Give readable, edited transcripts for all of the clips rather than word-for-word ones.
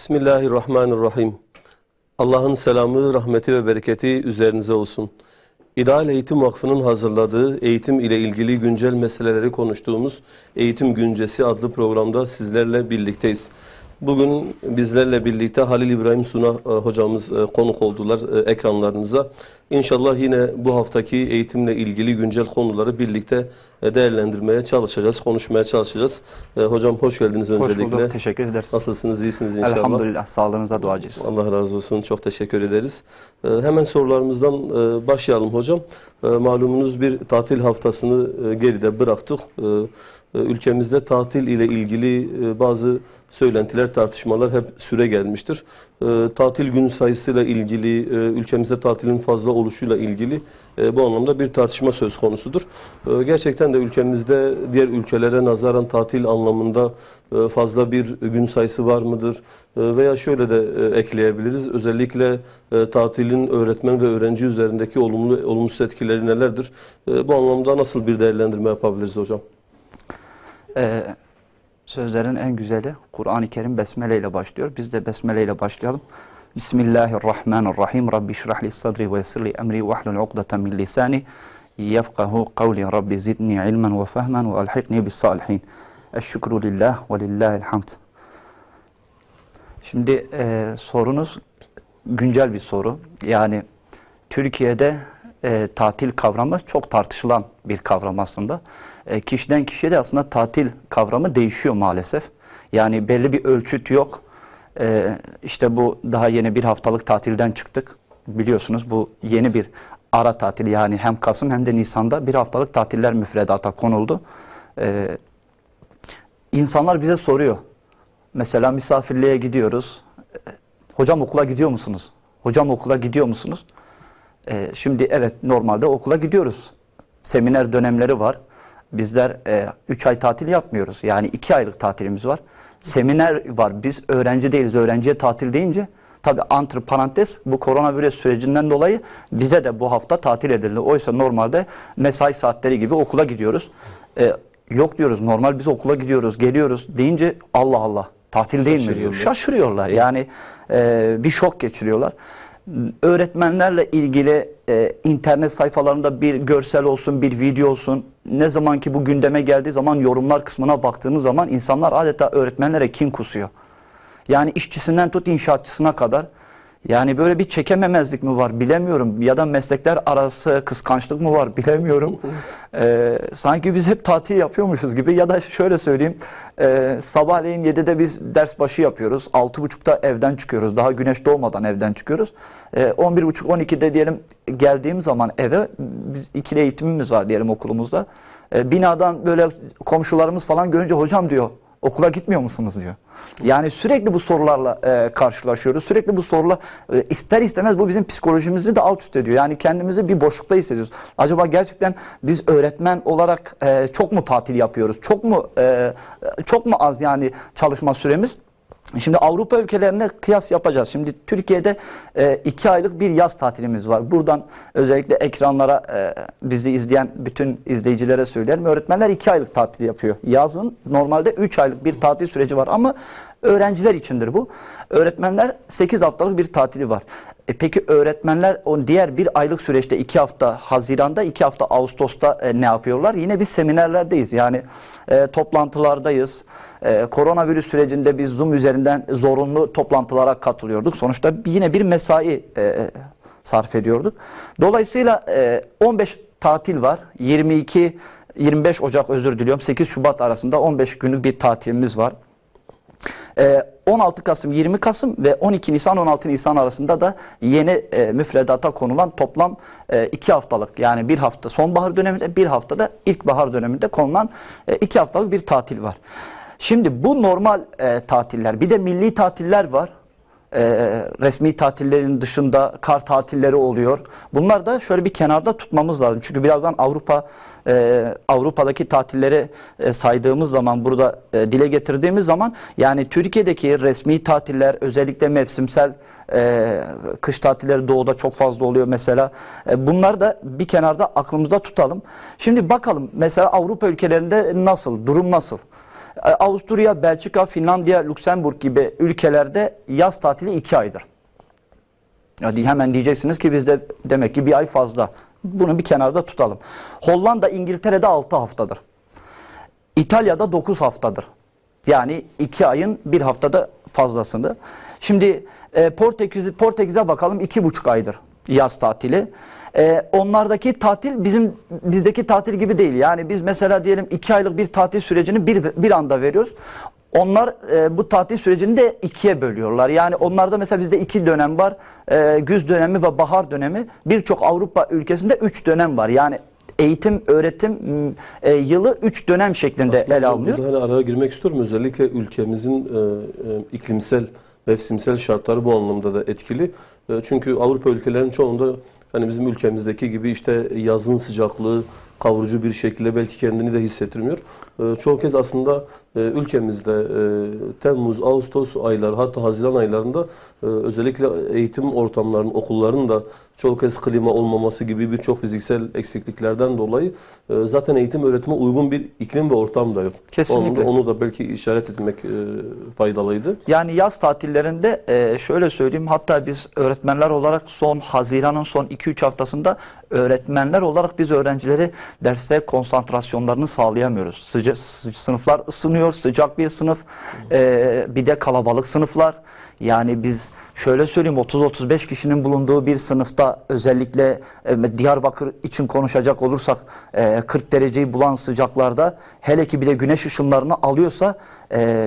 Bismillahirrahmanirrahim. Allah'ın selamı, rahmeti ve bereketi üzerinize olsun. İdeal Eğitim Vakfı'nın hazırladığı eğitim ile ilgili güncel meseleleri konuştuğumuz Eğitim Güncesi adlı programda sizlerle birlikteyiz. Bugün bizlerle birlikte Halil İbrahim Suna hocamız konuk oldular ekranlarınıza. İnşallah yine bu haftaki eğitimle ilgili güncel konuları birlikte değerlendirmeye çalışacağız, konuşmaya çalışacağız. Hocam hoş geldiniz öncelikle. Hoş bulduk, teşekkür ederiz. Nasılsınız, iyisiniz inşallah? Elhamdülillah, sağlığınıza duacıyız. Allah razı olsun, çok teşekkür ederiz. Hemen sorularımızdan başlayalım hocam. Malumunuz bir tatil haftasını geride bıraktık. Ülkemizde tatil ile ilgili bazı söylentiler, tartışmalar hep süre gelmiştir. Tatil gün sayısıyla ilgili, ülkemizde tatilin fazla oluşuyla ilgili bu anlamda bir tartışma söz konusudur. Gerçekten de ülkemizde diğer ülkelere nazaran tatil anlamında fazla bir gün sayısı var mıdır? Veya şöyle de ekleyebiliriz. Özellikle tatilin öğretmen ve öğrenci üzerindeki olumlu, olumsuz etkileri nelerdir? Bu anlamda nasıl bir değerlendirme yapabiliriz hocam? Sözlerin en güzeli Kur'an-ı Kerim Besmele ile başlıyor. Biz de Besmele ile başlayalım. Bismillahirrahmanirrahim. Rabbi şrahli sadri ve yessirli emri ve ahlul ukdeten min lisani yefkahu kavli. Rabbi zidni ilmen ve fehmen ve alhiqni bis salihin. Eşşükru lillah ve lillahil hamd. Şimdi sorunuz güncel bir soru. Yani Türkiye'de tatil kavramı çok tartışılan bir kavram aslında. Kişiden kişiye de aslında tatil kavramı değişiyor maalesef. Yani belli bir ölçüt yok. İşte bu daha yeni bir haftalık tatilden çıktık. Biliyorsunuz bu yeni bir ara tatil, yani hem Kasım hem de Nisan'da bir haftalık tatiller müfredata konuldu. İnsanlar bize soruyor. Mesela misafirliğe gidiyoruz. Hocam okula gidiyor musunuz? Hocam okula gidiyor musunuz? Şimdi evet, normalde okula gidiyoruz. Seminer dönemleri var. Bizler 3 ay tatil yapmıyoruz. Yani 2 aylık tatilimiz var. Seminer var. Biz öğrenci değiliz. Öğrenciye tatil deyince tabii parantez, bu koronavirüs sürecinden dolayı bize de bu hafta tatil edildi. Oysa normalde mesai saatleri gibi okula gidiyoruz. Yok diyoruz, normal biz okula gidiyoruz, geliyoruz deyince Allah Allah tatil değil mi diyor. Şaşırıyorlar. Yani bir şok geçiriyorlar. Öğretmenlerle ilgili internet sayfalarında bir görsel olsun, bir video olsun, ne zaman ki bu gündeme geldiği zaman yorumlar kısmına baktığınız zaman insanlar adeta öğretmenlere kin kusuyor. Yani işçisinden tut inşaatçısına kadar. Yani böyle bir çekememezlik mi var bilemiyorum, ya da meslekler arası kıskançlık mı var bilemiyorum. Sanki biz hep tatil yapıyormuşuz gibi, ya da şöyle söyleyeyim, sabahleyin 7'de biz ders başı yapıyoruz, 6.30'da evden çıkıyoruz, daha güneş doğmadan evden çıkıyoruz. 11.30-12'de diyelim geldiğim zaman eve, biz ikili eğitimimiz var diyelim okulumuzda. Binadan böyle komşularımız falan görünce hocam diyor, okula gitmiyor musunuz diyor. Yani sürekli bu sorularla karşılaşıyoruz. Sürekli bu sorular ister istemez bu bizim psikolojimizi de alt üst ediyor. Yani kendimizi bir boşlukta hissediyoruz. Acaba gerçekten biz öğretmen olarak çok mu tatil yapıyoruz? Çok mu az yani çalışma süremiz? Şimdi Avrupa ülkelerine kıyas yapacağız. Şimdi Türkiye'de 2 aylık bir yaz tatilimiz var. Buradan özellikle ekranlara bizi izleyen bütün izleyicilere söylerim. Öğretmenler 2 aylık tatil yapıyor. Yazın normalde 3 aylık bir tatil süreci var ama öğrenciler içindir bu. Öğretmenler 8 haftalık bir tatili var. Peki öğretmenler o diğer bir aylık süreçte 2 hafta Haziran'da, 2 hafta Ağustos'ta ne yapıyorlar? Yine biz seminerlerdeyiz. Yani toplantılardayız. Koronavirüs sürecinde biz Zoom üzerinden zorunlu toplantılara katılıyorduk. Sonuçta yine bir mesai sarf ediyorduk. Dolayısıyla 15 tatil var. 25 Ocak özür diliyorum, 8 Şubat arasında 15 günlük bir tatilimiz var. 16 Kasım, 20 Kasım ve 12 Nisan, 16 Nisan arasında da yeni müfredata konulan toplam 2 haftalık, yani bir hafta sonbahar döneminde, bir haftada ilkbahar döneminde konulan 2 haftalık bir tatil var. Şimdi bu normal tatiller, bir de milli tatiller var. Resmi tatillerin dışında kar tatilleri oluyor. Bunlar da şöyle bir kenarda tutmamız lazım. Çünkü birazdan Avrupa'daki tatilleri saydığımız zaman, burada dile getirdiğimiz zaman, yani Türkiye'deki resmi tatiller, özellikle mevsimsel kış tatilleri doğuda çok fazla oluyor mesela. Bunlar da bir kenarda aklımızda tutalım. Şimdi bakalım mesela Avrupa ülkelerinde nasıl, durum nasıl? Avusturya, Belçika, Finlandiya, Lüksemburg gibi ülkelerde yaz tatili 2 aydır. Yani hemen diyeceksiniz ki bizde demek ki bir ay fazla. Bunu bir kenarda tutalım. Hollanda, İngiltere'de 6 haftadır. İtalya'da 9 haftadır. Yani 2 ayın 1 haftada fazlasını. Şimdi Portekiz'e bakalım, 2,5 aydır yaz tatili. Onlardaki tatil bizdeki tatil gibi değil. Yani biz mesela diyelim 2 aylık bir tatil sürecini bir anda veriyoruz. Onlar bu tatil sürecini de 2'ye bölüyorlar. Yani onlarda mesela bizde 2 dönem var. Güz dönemi ve bahar dönemi. Birçok Avrupa ülkesinde 3 dönem var. Yani eğitim, öğretim yılı 3 dönem şeklinde Aslında ele alınıyor. burada araya girmek istiyorum. Özellikle ülkemizin iklimsel, mevsimsel şartları bu anlamda da etkili. Çünkü Avrupa ülkelerinin çoğunda hani bizim ülkemizdeki gibi işte yazın sıcaklığı kavurucu bir şekilde belki kendini de hissettirmiyor. Çoğu kez aslında ülkemizde Temmuz, Ağustos ayları, hatta Haziran aylarında özellikle eğitim ortamlarının, okulların da çoğu kez klima olmaması gibi birçok fiziksel eksikliklerden dolayı zaten eğitim öğretime uygun bir iklim ve ortam da yok. Kesinlikle. Onu da belki işaret etmek faydalıydı. Yani yaz tatillerinde şöyle söyleyeyim, hatta biz öğretmenler olarak Haziran'ın son 2-3 haftasında öğretmenler olarak biz öğrencileri derse konsantrasyonlarını sağlayamıyoruz. Sınıflar ısınıyor, sıcak bir sınıf, bir de kalabalık sınıflar. Yani biz şöyle söyleyeyim, 30-35 kişinin bulunduğu bir sınıfta, özellikle Diyarbakır için konuşacak olursak 40 dereceyi bulan sıcaklarda, hele ki bir de güneş ışınlarını alıyorsa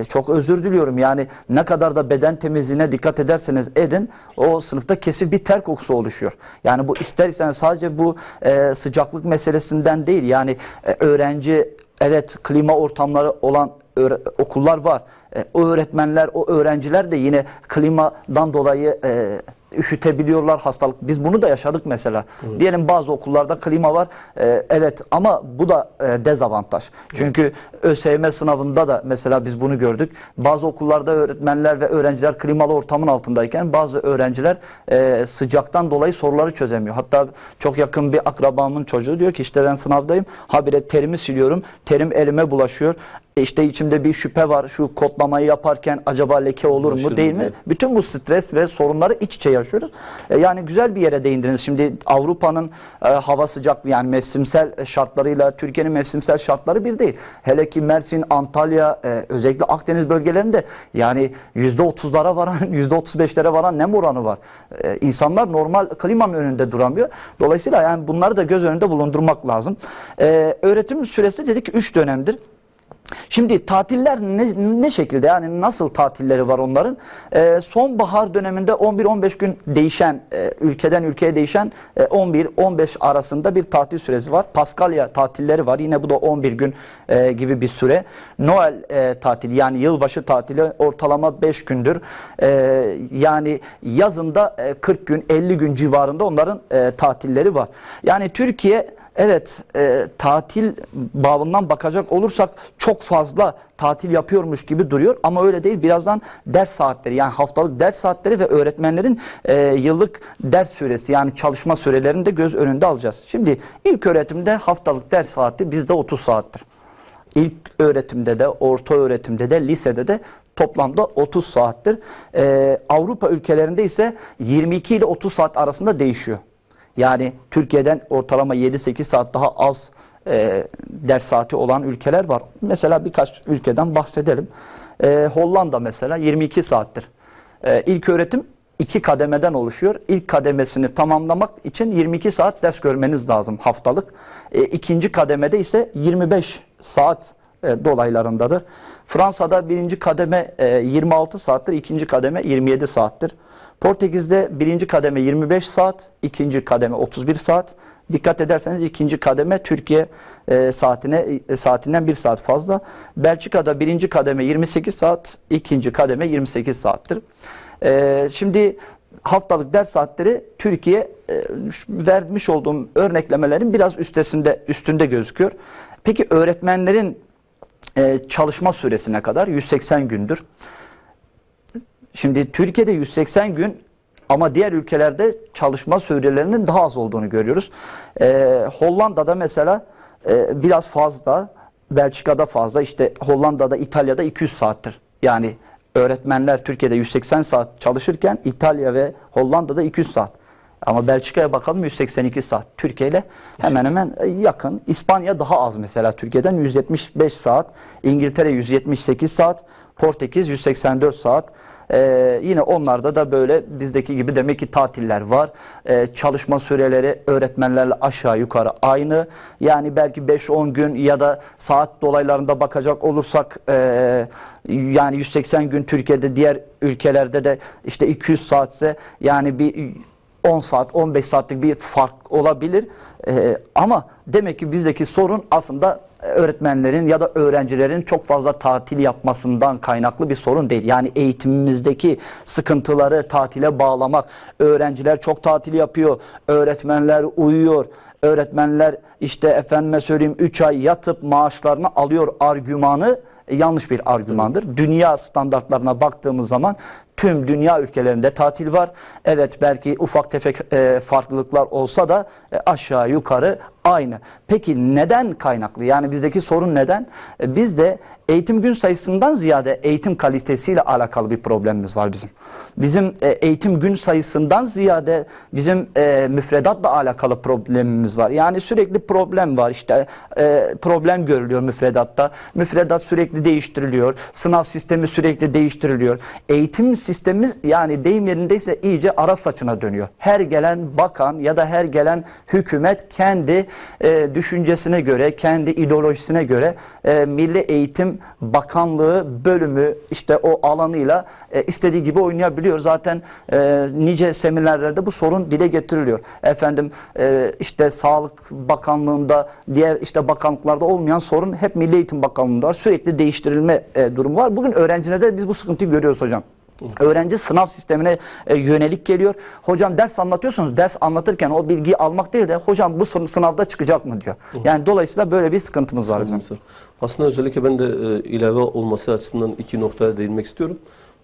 çok özür diliyorum. Yani ne kadar da beden temizliğine dikkat ederseniz edin, o sınıfta kesif bir ter kokusu oluşuyor. Yani bu ister istemez sadece bu sıcaklık meselesinden değil. Yani öğrenci, evet, klima ortamları olan okullar var. O öğretmenler, o öğrenciler de yine klimadan dolayı üşütebiliyorlar, hastalık. Biz bunu da yaşadık mesela. Evet. Diyelim bazı okullarda klima var. Evet, ama bu da dezavantaj. Çünkü evet, ÖSYM sınavında da mesela biz bunu gördük. Bazı okullarda öğretmenler ve öğrenciler klimalı ortamın altındayken bazı öğrenciler sıcaktan dolayı soruları çözemiyor. Hatta çok yakın bir akrabamın çocuğu diyor ki işte ben sınavdayım. Habire terimi siliyorum. Terim elime bulaşıyor. İşte içimde bir şüphe var. Şu kodlamayı yaparken acaba leke olur mu, değil mi? Bütün bu stres ve sorunları iç içe yaşıyoruz. Yani güzel bir yere değindiniz. Şimdi Avrupa'nın hava sıcaklığı, yani mevsimsel şartlarıyla Türkiye'nin mevsimsel şartları bir değil. Hele ki Mersin, Antalya, özellikle Akdeniz bölgelerinde yani %30'lara varan, %35'lere varan nem oranı var. İnsanlar normal klimanın önünde duramıyor. Dolayısıyla yani bunları da göz önünde bulundurmak lazım. Öğretim süresi dedik 3 dönemdir. Şimdi tatiller ne şekilde, yani nasıl tatilleri var onların? Sonbahar döneminde 11-15 gün değişen, ülkeden ülkeye değişen 11-15 arasında bir tatil süresi var. Paskalya tatilleri var. Yine bu da 11 gün gibi bir süre. Noel tatili, yani yılbaşı tatili ortalama 5 gündür. Yani yazında 40 gün, 50 gün civarında onların tatilleri var. Yani Türkiye, evet, tatil babından bakacak olursak çok fazla tatil yapıyormuş gibi duruyor ama öyle değil. Birazdan ders saatleri, yani haftalık ders saatleri ve öğretmenlerin yıllık ders süresi, yani çalışma sürelerini de göz önünde alacağız. Şimdi ilk öğretimde haftalık ders saati bizde 30 saattir. İlk öğretimde de, orta öğretimde de, lisede de toplamda 30 saattir. Avrupa ülkelerinde ise 22 ile 30 saat arasında değişiyor. Yani Türkiye'den ortalama 7-8 saat daha az ders saati olan ülkeler var. Mesela birkaç ülkeden bahsedelim. Hollanda mesela 22 saattir. İlk öğretim 2 kademeden oluşuyor. İlk kademesini tamamlamak için 22 saat ders görmeniz lazım haftalık. İkinci kademede ise 25 saat dolaylarındadır. Fransa'da birinci kademe 26 saattir, ikinci kademe 27 saattir. Portekiz'de birinci kademe 25 saat, ikinci kademe 31 saat. Dikkat ederseniz ikinci kademe Türkiye saatinden 1 saat fazla. Belçika'da birinci kademe 28 saat, ikinci kademe 28 saattir. Şimdi haftalık ders saatleri Türkiye vermiş olduğum örneklemelerin biraz üstünde gözüküyor. Peki öğretmenlerin çalışma süresine kadar 180 gündür. Şimdi Türkiye'de 180 gün ama diğer ülkelerde çalışma sürelerinin daha az olduğunu görüyoruz. Hollanda'da mesela biraz fazla, Belçika'da fazla, işte Hollanda'da, İtalya'da 200 saattir. Yani öğretmenler Türkiye'de 180 saat çalışırken İtalya ve Hollanda'da 200 saat. Ama Belçika'ya bakalım 182 saat. Türkiye ile hemen hemen yakın. İspanya daha az mesela Türkiye'den 175 saat. İngiltere 178 saat. Portekiz 184 saat. Yine onlarda da böyle bizdeki gibi demek ki tatiller var. Çalışma süreleri öğretmenlerle aşağı yukarı aynı. Yani belki 5-10 gün ya da saat dolaylarında bakacak olursak yani 180 gün Türkiye'de, diğer ülkelerde de işte 200 saatse yani bir 10 saat, 15 saatlik bir fark olabilir. Ama demek ki bizdeki sorun aslında öğretmenlerin ya da öğrencilerin çok fazla tatil yapmasından kaynaklı bir sorun değil. Yani eğitimimizdeki sıkıntıları tatile bağlamak, öğrenciler çok tatil yapıyor, öğretmenler uyuyor, öğretmenler işte efendime söyleyeyim 3 ay yatıp maaşlarını alıyor argümanı yanlış bir argümandır. Evet. Dünya standartlarına baktığımız zaman tüm dünya ülkelerinde tatil var. Evet, belki ufak tefek farklılıklar olsa da aşağı yukarı aynı. Peki neden kaynaklı? Yani bizdeki sorun neden? Bizde eğitim gün sayısından ziyade eğitim kalitesiyle alakalı bir problemimiz var bizim. Bizim eğitim gün sayısından ziyade bizim müfredatla alakalı problemimiz var. Yani sürekli problem var, işte problem görülüyor müfredatta. Müfredat sürekli değiştiriliyor. Sınav sistemi sürekli değiştiriliyor. Eğitim sistemimiz yani deyim yerindeyse iyice Arap saçına dönüyor. Her gelen bakan ya da her gelen hükümet kendi düşüncesine göre, kendi ideolojisine göre Milli Eğitim Bakanlığı bölümü işte o alanıyla istediği gibi oynayabiliyor. Zaten nice seminerlerde bu sorun dile getiriliyor. Efendim işte Sağlık Bakanlığı'nda, diğer işte bakanlıklarda olmayan sorun hep Milli Eğitim Bakanlığı'nda var. Sürekli değiştirilme durumu var. Bugün öğrencilerde biz bu sıkıntıyı görüyoruz hocam. Öğrenci sınav sistemine yönelik geliyor. Hocam ders anlatıyorsunuz. Ders anlatırken o bilgiyi almak değil de hocam bu sınavda çıkacak mı diyor. Yani dolayısıyla böyle bir sıkıntımız var bizim. Aslında özellikle ben de ilave olması açısından iki noktaya değinmek istiyorum.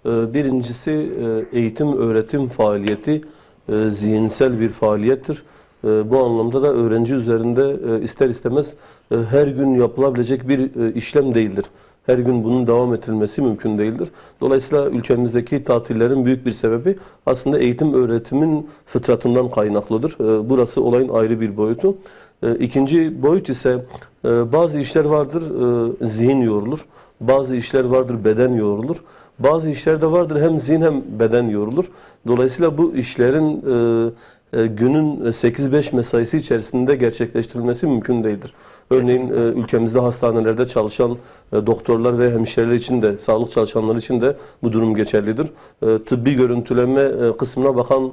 Birincisi eğitim öğretim faaliyeti zihinsel bir faaliyettir. Bu anlamda da öğrenci üzerinde ister istemez her gün yapılabilecek bir işlem değildir. Her gün bunun devam ettirilmesi mümkün değildir. Dolayısıyla ülkemizdeki tatillerin büyük bir sebebi aslında eğitim öğretimin fıtratından kaynaklıdır. Burası olayın ayrı bir boyutu. İkinci boyut ise bazı işler vardır zihin yorulur. Bazı işler vardır beden yorulur. Bazı işler de vardır hem zihin hem beden yorulur. Dolayısıyla bu işlerin günün 8-5 mesaisi içerisinde gerçekleştirilmesi mümkün değildir. Örneğin ülkemizde hastanelerde çalışan doktorlar ve hemşireler için de, sağlık çalışanları için de bu durum geçerlidir. Tıbbi görüntüleme kısmına bakan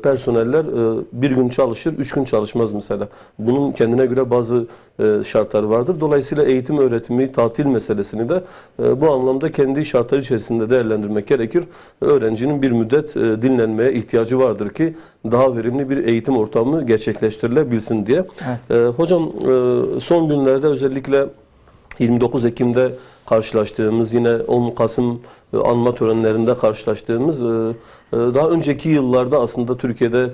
personeller bir gün çalışır, 3 gün çalışmaz mesela. Bunun kendine göre bazı şartları vardır. Dolayısıyla eğitim öğretimi, tatil meselesini de bu anlamda kendi şartları içerisinde değerlendirmek gerekir. Öğrencinin bir müddet dinlenmeye ihtiyacı vardır ki daha verimli bir eğitim ortamı gerçekleştirilebilsin diye. Evet. Hocam son günlerde özellikle 29 Ekim'de karşılaştığımız, yine 10 Kasım anma törenlerinde karşılaştığımız, daha önceki yıllarda aslında Türkiye'de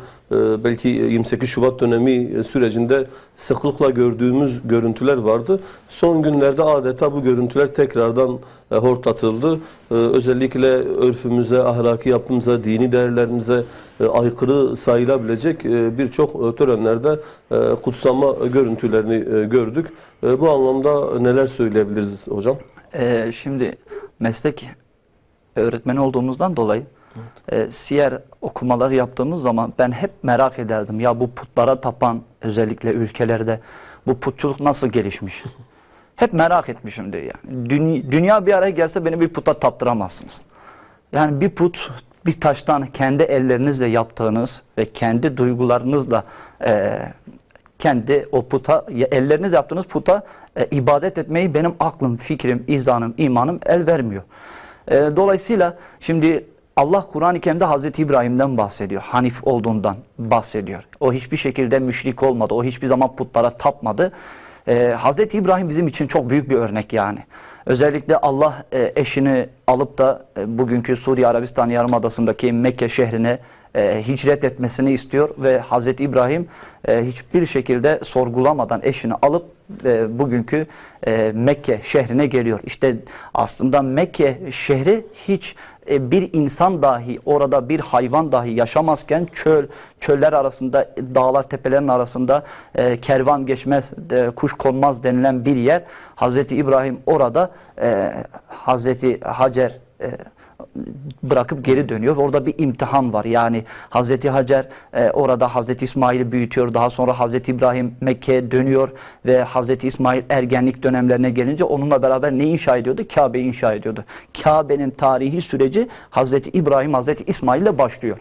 belki 28 Şubat dönemi sürecinde sıklıkla gördüğümüz görüntüler vardı. Son günlerde adeta bu görüntüler tekrardan hortlatıldı. Özellikle örfümüze, ahlaki yapımıza, dini değerlerimize aykırı sayılabilecek birçok törenlerde kutsama görüntülerini gördük. Bu anlamda neler söyleyebiliriz hocam? Şimdi meslek öğretmeni olduğumuzdan dolayı siyer okumaları yaptığımız zaman ben hep merak ederdim. Ya bu putlara tapan özellikle ülkelerde bu putçuluk nasıl gelişmiş? Hep merak etmişimdir yani. Dünya bir araya gelse beni bir puta taptıramazsınız. Yani bir put, bir taştan kendi ellerinizle yaptığınız ve kendi duygularınızla kendi o puta, ellerinizle yaptığınız puta ibadet etmeyi benim aklım, fikrim, izanım, imanım el vermiyor. Dolayısıyla şimdi Allah Kur'an-ı Kerim'de Hazreti İbrahim'den bahsediyor. Hanif olduğundan bahsediyor. O hiçbir şekilde müşrik olmadı. O hiçbir zaman putlara tapmadı. Hazreti İbrahim bizim için çok büyük bir örnek yani. Özellikle Allah eşini alıp da bugünkü Suriye Arabistan Yarımadası'ndaki Mekke şehrine hicret etmesini istiyor ve Hazreti İbrahim hiçbir şekilde sorgulamadan eşini alıp bugünkü Mekke şehrine geliyor. İşte aslında Mekke şehri hiç bir insan dahi, orada bir hayvan dahi yaşamazken çöller arasında, dağlar tepelerin arasında kervan geçmez, kuş konmaz denilen bir yer. Hazreti İbrahim orada Hazreti Hacer bırakıp geri dönüyor. Orada bir imtihan var. Yani Hazreti Hacer orada Hazreti İsmail'i büyütüyor. Daha sonra Hazreti İbrahim Mekke'ye dönüyor ve Hazreti İsmail ergenlik dönemlerine gelince onunla beraber ne inşa ediyordu? Kabe'yi inşa ediyordu. Kabe'nin tarihi süreci Hazreti İbrahim, Hazreti İsmail ile başlıyor.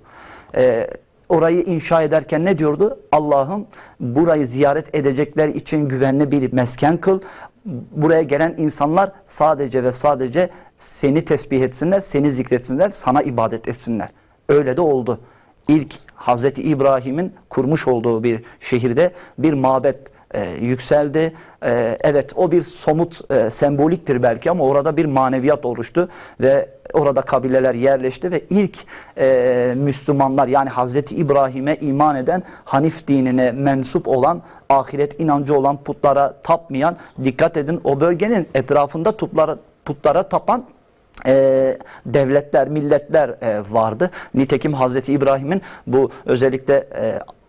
Orayı inşa ederken ne diyordu? Allah'ım burayı ziyaret edecekler için güvenli bir mesken kıl. Buraya gelen insanlar sadece ve sadece seni tesbih etsinler, seni zikretsinler, sana ibadet etsinler. Öyle de oldu. İlk Hazreti İbrahim'in kurmuş olduğu bir şehirde bir mabet yükseldi. Evet, o bir somut, semboliktir belki ama orada bir maneviyat oluştu ve orada kabileler yerleşti ve ilk Müslümanlar, yani Hazreti İbrahim'e iman eden, Hanif dinine mensup olan, ahiret inancı olan, putlara tapmayan, dikkat edin, o bölgenin etrafında putlara tapan devletler, milletler vardı. Nitekim Hazreti İbrahim'in bu özellikle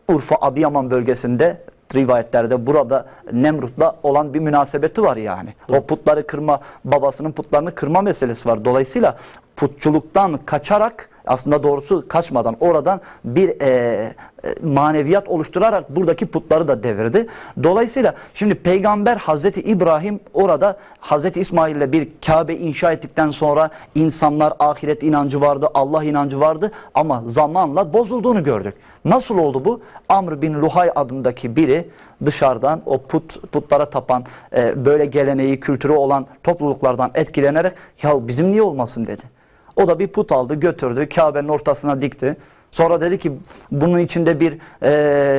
Urfa, Adıyaman bölgesinde rivayetlerde burada Nemrut'la olan bir münasebeti var yani. O putları kırma, babasının putlarını kırma meselesi var. Dolayısıyla putçuluktan kaçarak, aslında doğrusu kaçmadan, oradan bir maneviyat oluşturarak buradaki putları da devirdi. Dolayısıyla şimdi Peygamber Hazreti İbrahim orada Hazreti İsmail ile bir Kabe inşa ettikten sonra insanlar ahiret inancı vardı, Allah inancı vardı ama zamanla bozulduğunu gördük. Nasıl oldu bu? Amr bin Luhay adındaki biri dışarıdan o putlara tapan, böyle geleneği, kültürü olan topluluklardan etkilenerek ya bizim niye olmasın dedi. O da bir put aldı, götürdü, Kabe'nin ortasına dikti. Sonra dedi ki bunun içinde bir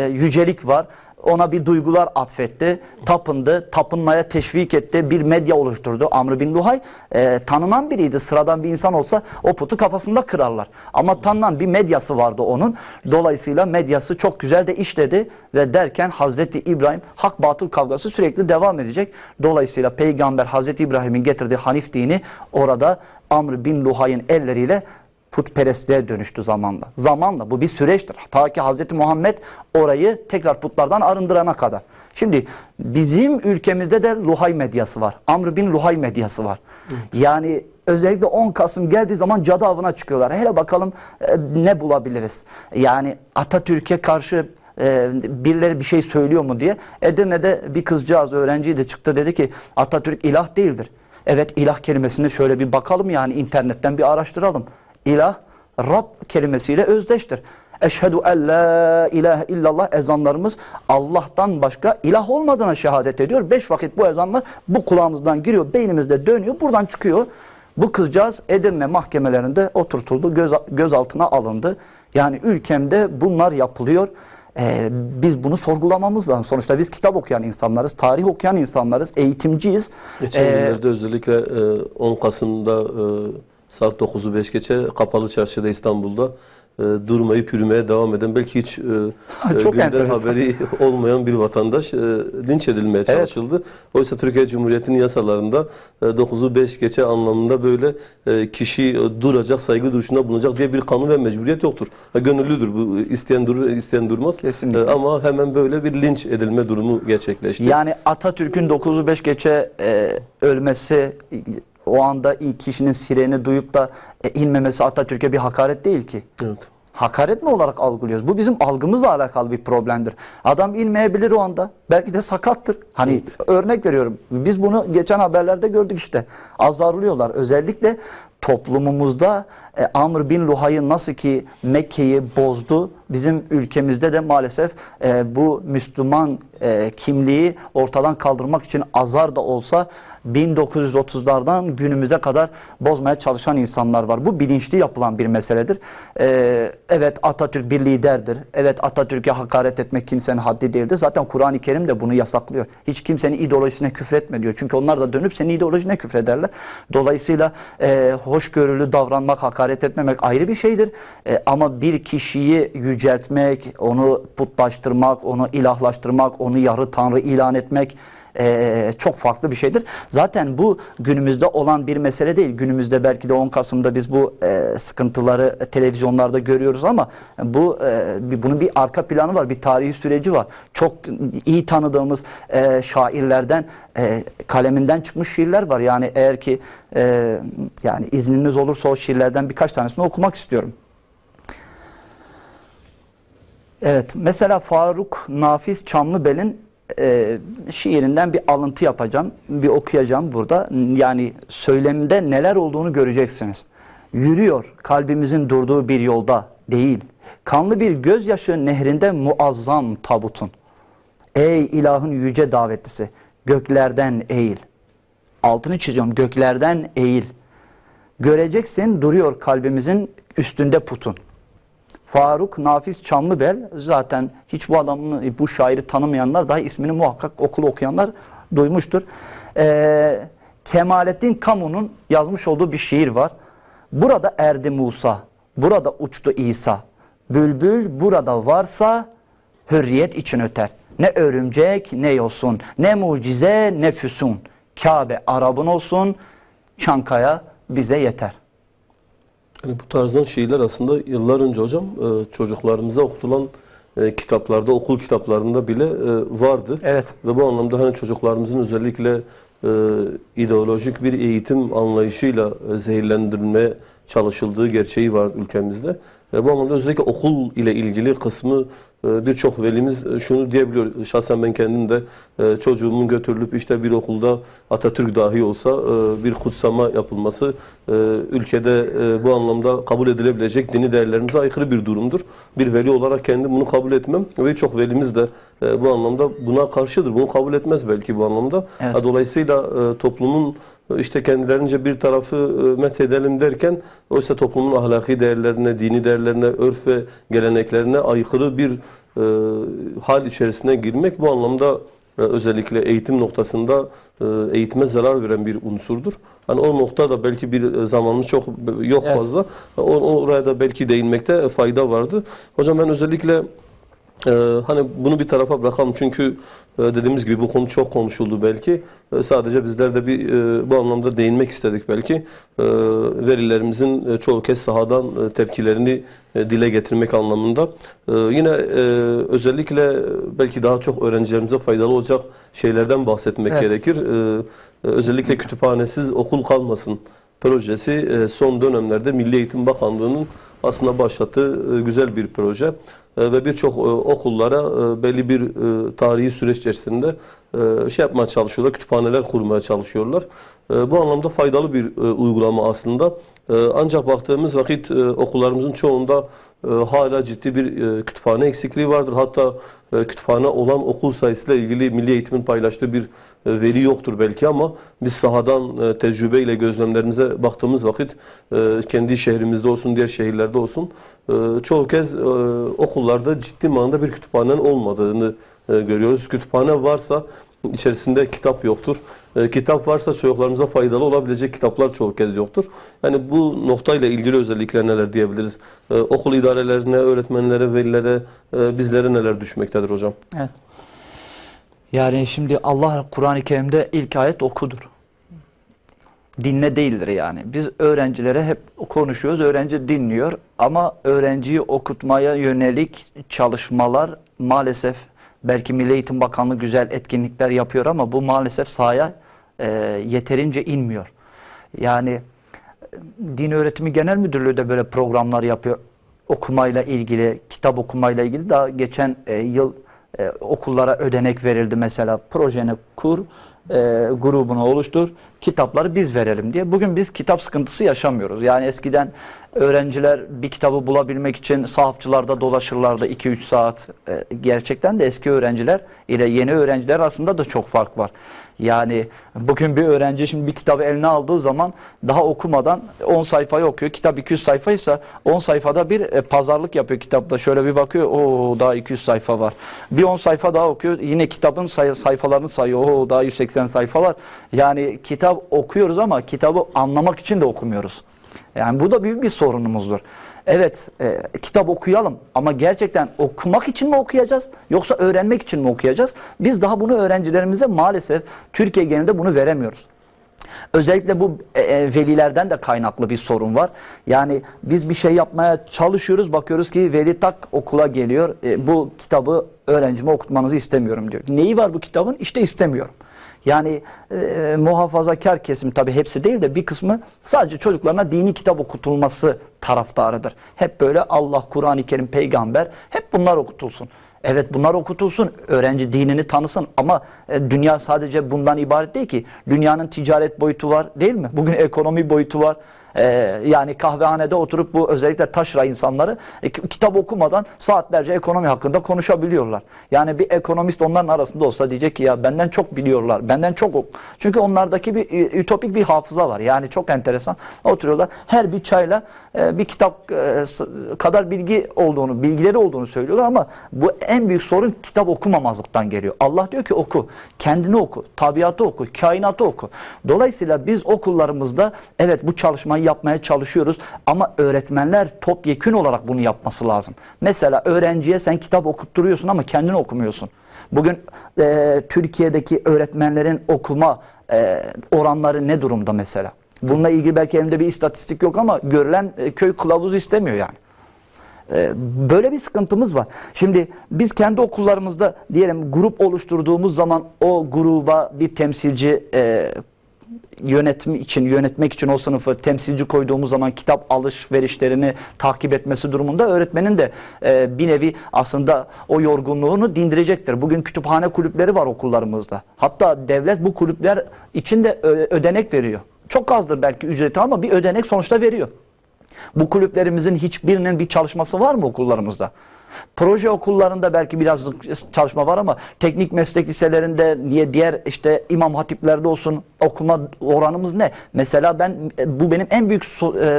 yücelik var. Ona bir duygular atfetti, tapındı, tapınmaya teşvik etti, bir medya oluşturdu. Amr bin Luhay tanınan biriydi. Sıradan bir insan olsa o putu kafasında kırarlar. Ama tanınan bir medyası vardı onun. Dolayısıyla medyası çok güzel de işledi ve derken Hazreti İbrahim, hak batıl kavgası sürekli devam edecek. Dolayısıyla Peygamber Hazreti İbrahim'in getirdiği Hanif dini orada Amr bin Luhay'ın elleriyle putperestliğe dönüştü zamanla. Zamanla, bu bir süreçtir. Ta ki Hz. Muhammed orayı tekrar putlardan arındırana kadar. Şimdi bizim ülkemizde de Luhay medyası var. Amr bin Luhay medyası var. Yani özellikle 10 Kasım geldiği zaman cadı avına çıkıyorlar. Hele bakalım ne bulabiliriz? Yani Atatürk'e karşı birileri bir şey söylüyor mu diye. Edirne'de bir kızcağız, öğrenciydi, çıktı dedi ki Atatürk ilah değildir. Evet, ilah kelimesine şöyle bir bakalım, yani internetten bir araştıralım. İlah, Rab kelimesiyle özdeştir. Eşhedü en la ilahe illallah ezanlarımız Allah'tan başka ilah olmadığına şehadet ediyor. 5 vakit bu ezanlar bu kulağımızdan giriyor, beynimizde dönüyor, buradan çıkıyor. Bu kızcağız Edirne mahkemelerinde oturtuldu, gözaltına alındı. Yani ülkemde bunlar yapılıyor. Biz bunu sorgulamamız lazım. Sonuçta biz kitap okuyan insanlarız, tarih okuyan insanlarız, eğitimciyiz. Geçen günlerde özellikle 10 Kasım'da saat 9'u 5 geçe Kapalı Çarşı'da İstanbul'da durmayıp yürümeye devam eden, belki hiç günden haberi olmayan bir vatandaş linç edilmeye çalışıldı. Evet. Oysa Türkiye Cumhuriyeti'nin yasalarında 9'u 5 geçe anlamında böyle kişi duracak, saygı duruşunda bulunacak diye bir kanun ve mecburiyet yoktur. Gönüllüdür bu, isteyen durur, isteyen durmaz. Kesinlikle. Ama hemen böyle bir linç edilme durumu gerçekleşti. Yani Atatürk'ün 9'u 5 geçe ölmesi, o anda ilk kişinin sireni duyup da inmemesi Atatürk'e bir hakaret değil ki. Evet. Hakaret mi olarak algılıyoruz? Bu bizim algımızla alakalı bir problemdir. Adam inmeyebilir o anda. Belki de sakattır. Hani örnek veriyorum. Biz bunu geçen haberlerde gördük işte. Azarlıyorlar. Özellikle toplumumuzda Amr bin Luhay'ın nasıl ki Mekke'yi bozdu, bizim ülkemizde de maalesef bu Müslüman kimliği ortadan kaldırmak için azar da olsa 1930'lardan günümüze kadar bozmaya çalışan insanlar var. Bu bilinçli yapılan bir meseledir. Evet, Atatürk bir liderdir. Evet, Atatürk'e hakaret etmek kimsenin haddi değildir. Zaten Kur'an-ı Kerim de bunu yasaklıyor. Hiç kimsenin ideolojisine küfretme diyor. Çünkü onlar da dönüp senin ideolojine küfrederler. Dolayısıyla hoşgörülü davranmak, hakaret etmemek ayrı bir şeydir. Ama bir kişiyi yüceltmek, onu putlaştırmak, onu ilahlaştırmak, onu yarı tanrı ilan etmek, çok farklı bir şeydir. Zaten bu günümüzde olan bir mesele değil. Günümüzde belki de 10 Kasım'da biz bu sıkıntıları televizyonlarda görüyoruz ama bunun bir arka planı var, bir tarihi süreci var. Çok iyi tanıdığımız şairlerden kaleminden çıkmış şiirler var. Yani eğer ki yani izniniz olursa o şiirlerden birkaç tanesini okumak istiyorum. Evet, mesela Faruk Nafiz Çamlıbel'in şiirinden bir alıntı yapacağım, bir okuyacağım burada. Yani söyleminde neler olduğunu göreceksiniz. Yürüyor kalbimizin durduğu bir yolda değil, kanlı bir gözyaşı nehrinde muazzam tabutun. Ey ilahın yüce davetlisi, göklerden eğil. Altını çiziyorum, göklerden eğil. Göreceksin duruyor kalbimizin üstünde putun. Faruk Nafiz Çamlıbel, zaten hiç bu adamın, bu şairi tanımayanlar dahi ismini muhakkak okul okuyanlar duymuştur. Kemalettin Kamu'nun yazmış olduğu bir şiir var. Burada erdi Musa, burada uçtu İsa. Bülbül burada varsa hürriyet için öter. Ne örümcek ne yosun, ne mucize ne füsun. Kabe Arap'ın olsun, Çankaya bize yeter. Yani bu tarzdan şiirler aslında yıllar önce hocam çocuklarımıza okutulan kitaplarda, okul kitaplarında bile vardı. Evet. Ve bu anlamda hani çocuklarımızın özellikle ideolojik bir eğitim anlayışıyla zehirlendirilmeye çalışıldığı gerçeği var ülkemizde. Bu anlamda özellikle okul ile ilgili kısmı birçok velimiz şunu diyebiliyor. Şahsen ben kendim de çocuğumun götürülüp işte bir okulda Atatürk dahi olsa bir kutsama yapılması ülkede bu anlamda kabul edilebilecek dini değerlerimize aykırı bir durumdur. Bir veli olarak kendim bunu kabul etmem ve birçok velimiz de bu anlamda buna karşıdır. Bunu kabul etmez belki bu anlamda. Evet. Dolayısıyla toplumun işte kendilerince bir tarafı methedelim derken oysa toplumun ahlaki değerlerine, dini değerlerine, örf ve geleneklerine aykırı bir hal içerisine girmek bu anlamda özellikle eğitim noktasında eğitime zarar veren bir unsurdur. Hani o noktada belki bir zamanımız çok yok Evet. fazla. Oraya da belki değinmekte fayda vardı. Hocam ben özellikle hani bunu bir tarafa bırakalım çünkü dediğimiz gibi bu konu çok konuşuldu belki. Sadece bizler de bir bu anlamda değinmek istedik belki. Velilerimizin çoğu kez sahadan tepkilerini dile getirmek anlamında. Yine özellikle belki daha çok öğrencilerimize faydalı olacak şeylerden bahsetmek Evet. gerekir. Özellikle Kesinlikle. kütüphanesiz okul kalmasın projesi son dönemlerde Milli Eğitim Bakanlığı'nın aslında başlattığı güzel bir proje. Ve birçok okullara belli bir tarihi süreç içerisinde şey yapmaya çalışıyorlar, kütüphaneler kurmaya çalışıyorlar. Bu anlamda faydalı bir uygulama aslında. Ancak baktığımız vakit okullarımızın çoğunda hala ciddi bir kütüphane eksikliği vardır. Hatta kütüphane olan okul sayısıyla ilgili Milli Eğitim'in paylaştığı bir veri yoktur belki ama biz sahadan tecrübeyle gözlemlerimize baktığımız vakit kendi şehrimizde olsun, diğer şehirlerde olsun çoğu kez okullarda ciddi manada bir kütüphanenin olmadığını görüyoruz. Kütüphane varsa içerisinde kitap yoktur. Kitap varsa çocuklarımıza faydalı olabilecek kitaplar çoğu kez yoktur. Yani bu noktayla ilgili özellikle neler diyebiliriz? Okul idarelerine, öğretmenlere, velilere, bizlere neler düşmektedir hocam? Evet. Yani şimdi Allah Kur'an-ı Kerim'de ilk ayet okudur. Dinle değildir yani. Biz öğrencilere hep konuşuyoruz, öğrenci dinliyor ama öğrenciyi okutmaya yönelik çalışmalar maalesef belki Milli Eğitim Bakanlığı güzel etkinlikler yapıyor ama bu maalesef sahaya yeterince inmiyor. Yani Din Öğretimi Genel Müdürlüğü de böyle programlar yapıyor. Okumayla ilgili, kitap okumayla ilgili daha geçen yıl okullara ödenek verildi mesela. Projeni kur, grubunu oluştur, kitapları biz verelim diye. Bugün biz kitap sıkıntısı yaşamıyoruz. Yani eskiden öğrenciler bir kitabı bulabilmek için sahafçılarda dolaşırlardı 2-3 saat. Gerçekten de eski öğrenciler ile yeni öğrenciler arasında da çok fark var. Yani bugün bir öğrenci şimdi bir kitabı eline aldığı zaman daha okumadan 10 sayfayı okuyor. Kitap 200 sayfaysa 10 sayfada bir pazarlık yapıyor kitapta. Şöyle bir bakıyor, o daha 200 sayfa var. Bir 10 sayfa daha okuyor. Yine kitabın sayfalarını sayıyor. O daha 180 sayfa var. Yani kitap okuyoruz ama kitabı anlamak için de okumuyoruz. Yani bu da büyük bir sorunumuzdur. Evet, kitap okuyalım ama gerçekten okumak için mi okuyacağız yoksa öğrenmek için mi okuyacağız? Biz daha bunu öğrencilerimize maalesef Türkiye genelinde bunu veremiyoruz. Özellikle bu velilerden de kaynaklı bir sorun var. Yani biz bir şey yapmaya çalışıyoruz, bakıyoruz ki veli tak okula geliyor. Bu kitabı öğrencime okutmanızı istemiyorum diyor. Neyi var bu kitabın? İşte istemiyorum. Yani muhafazakar kesim, tabii hepsi değil de bir kısmı sadece çocuklarına dini kitap okutulması taraftarıdır. Hep böyle Allah, Kur'an-ı Kerim, peygamber, hep bunlar okutulsun. Evet, bunlar okutulsun, öğrenci dinini tanısın ama dünya sadece bundan ibaret değil ki. Dünyanın ticaret boyutu var değil mi? Bugün ekonomi boyutu var. Yani kahvehanede oturup bu özellikle taşra insanları kitap okumadan saatlerce ekonomi hakkında konuşabiliyorlar. Yani bir ekonomist onların arasında olsa diyecek ki ya benden çok biliyorlar, benden çok çünkü onlardaki bir ütopik bir hafıza var. Yani çok enteresan. Oturuyorlar her bir çayla bir kitap kadar bilgileri olduğunu söylüyorlar ama bu en büyük sorun kitap okumamazlıktan geliyor. Allah diyor ki oku, kendini oku, tabiatı oku, kainatı oku. Dolayısıyla biz okullarımızda evet bu çalışmayı yapmaya çalışıyoruz ama öğretmenler topyekün olarak bunu yapması lazım. Mesela öğrenciye sen kitap okutturuyorsun ama kendini okumuyorsun. Bugün Türkiye'deki öğretmenlerin okuma oranları ne durumda mesela? Bununla ilgili belki elimde bir istatistik yok ama görülen köy kılavuzu istemiyor yani. Böyle bir sıkıntımız var. Şimdi biz kendi okullarımızda diyelim grup oluşturduğumuz zaman o gruba bir temsilci yönetmek için o sınıfı temsilci koyduğumuz zaman kitap alışverişlerini takip etmesi durumunda öğretmenin de bir nevi aslında o yorgunluğunu dindirecektir. Bugün kütüphane kulüpleri var okullarımızda. Hatta devlet bu kulüpler için de ödenek veriyor. Çok azdır belki ücreti ama bir ödenek sonuçta veriyor. Bu kulüplerimizin hiçbirinin bir çalışması var mı okullarımızda? Proje okullarında belki biraz çalışma var ama teknik meslek liselerinde, diğer işte imam hatiplerde olsun okuma oranımız ne? Mesela bu benim en büyük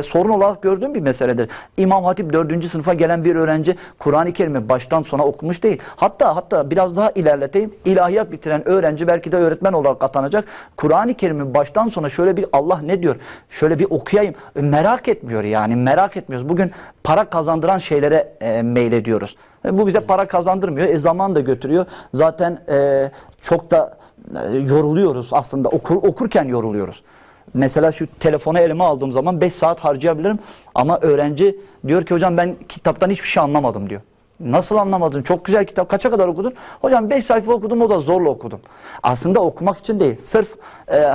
sorun olarak gördüğüm bir meseledir. İmam hatip 4. sınıfa gelen bir öğrenci Kur'an-ı Kerim'i baştan sona okumuş değil. Hatta biraz daha ilerleteyim. İlahiyat bitiren öğrenci belki de öğretmen olarak atanacak. Kur'an-ı Kerim'i baştan sona şöyle bir Allah ne diyor? Şöyle bir okuyayım. Merak etmiyor yani. Merak etmiyoruz. Bugün para kazandıran şeylere meylediyoruz. Bu bize para kazandırmıyor. Zaman da götürüyor. Zaten çok da yoruluyoruz aslında. Okurken yoruluyoruz. Mesela şu telefonu elime aldığım zaman 5 saat harcayabilirim. Ama öğrenci diyor ki hocam ben kitaptan hiçbir şey anlamadım diyor. Nasıl anlamadın? Çok güzel kitap. Kaça kadar okudun? Hocam 5 sayfa okudum, o da zorla okudum. Aslında okumak için değil. Sırf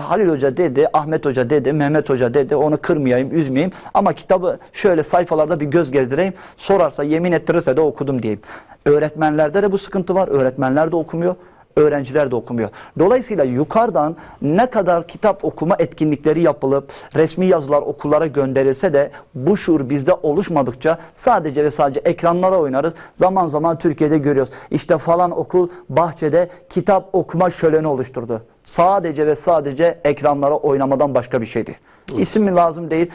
Halil Hoca dedi, Ahmet Hoca dedi, Mehmet Hoca dedi, onu kırmayayım, üzmeyeyim. Ama kitabı şöyle sayfalarda bir göz gezdireyim. Sorarsa, yemin ettirirse de okudum diyeyim. Öğretmenlerde de bu sıkıntı var. Öğretmenler de okumuyor. Öğrenciler de okumuyor. Dolayısıyla yukarıdan ne kadar kitap okuma etkinlikleri yapılıp resmi yazılar okullara gönderilse de bu şuur bizde oluşmadıkça sadece ve sadece ekranlara oynarız. Zaman zaman Türkiye'de görüyoruz. İşte falan okul bahçede kitap okuma şöleni oluşturdu. Sadece ve sadece ekranlara oynamadan başka bir şeydi. İsim mi lazım değil.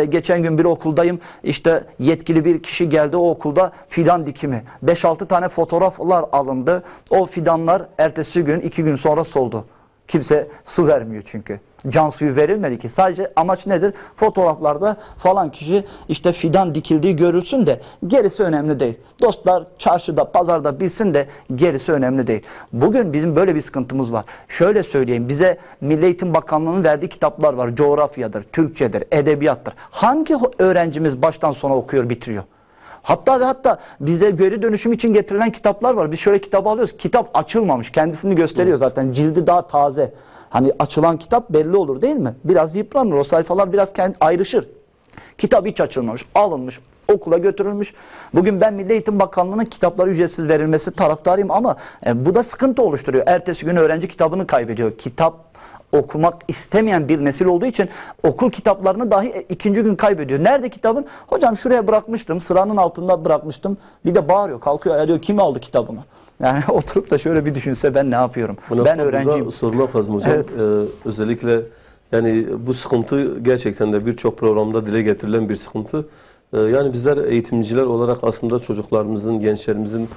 Geçen gün bir okuldayım. İşte yetkili bir kişi geldi o okulda fidan dikimi. 5-6 tane fotoğraflar alındı. O fidanlar ertesi gün 2 gün sonra soldu. Kimse su vermiyor çünkü. Can suyu verilmedi ki. Sadece amaç nedir? Fotoğraflarda falan kişi işte fidan dikildiği görülsün de gerisi önemli değil. Dostlar çarşıda, pazarda bilsin de gerisi önemli değil. Bugün bizim böyle bir sıkıntımız var. Şöyle söyleyeyim. Bize Milli Eğitim Bakanlığı'nın verdiği kitaplar var. Coğrafyadır, Türkçedir, edebiyattır. Hangi öğrencimiz baştan sona okuyor, bitiriyor? Hatta bize geri dönüşüm için getirilen kitaplar var. Biz şöyle kitabı alıyoruz. Kitap açılmamış. Kendisini gösteriyor zaten. Cildi daha taze. Hani açılan kitap belli olur değil mi? Biraz yıpranır. O sayfalar biraz ayrışır. Kitap hiç açılmamış. Alınmış. Okula götürülmüş. Bugün ben Milli Eğitim Bakanlığı'nın kitapları ücretsiz verilmesi taraftarıyım ama bu da sıkıntı oluşturuyor. Ertesi gün öğrenci kitabını kaybediyor. Kitap okumak istemeyen bir nesil olduğu için okul kitaplarını dahi ikinci gün kaybediyor. Nerede kitabın? Hocam şuraya bırakmıştım, sıranın altında bırakmıştım. Bir de bağırıyor, kalkıyor, ya diyor kim aldı kitabımı? Yani oturup da şöyle bir düşünse ben ne yapıyorum? Ben öğrenciyim. Sormak lazım hocam. Evet. Özellikle yani bu sıkıntı gerçekten de birçok programda dile getirilen bir sıkıntı. Yani bizler eğitimciler olarak aslında çocuklarımızın, gençlerimizin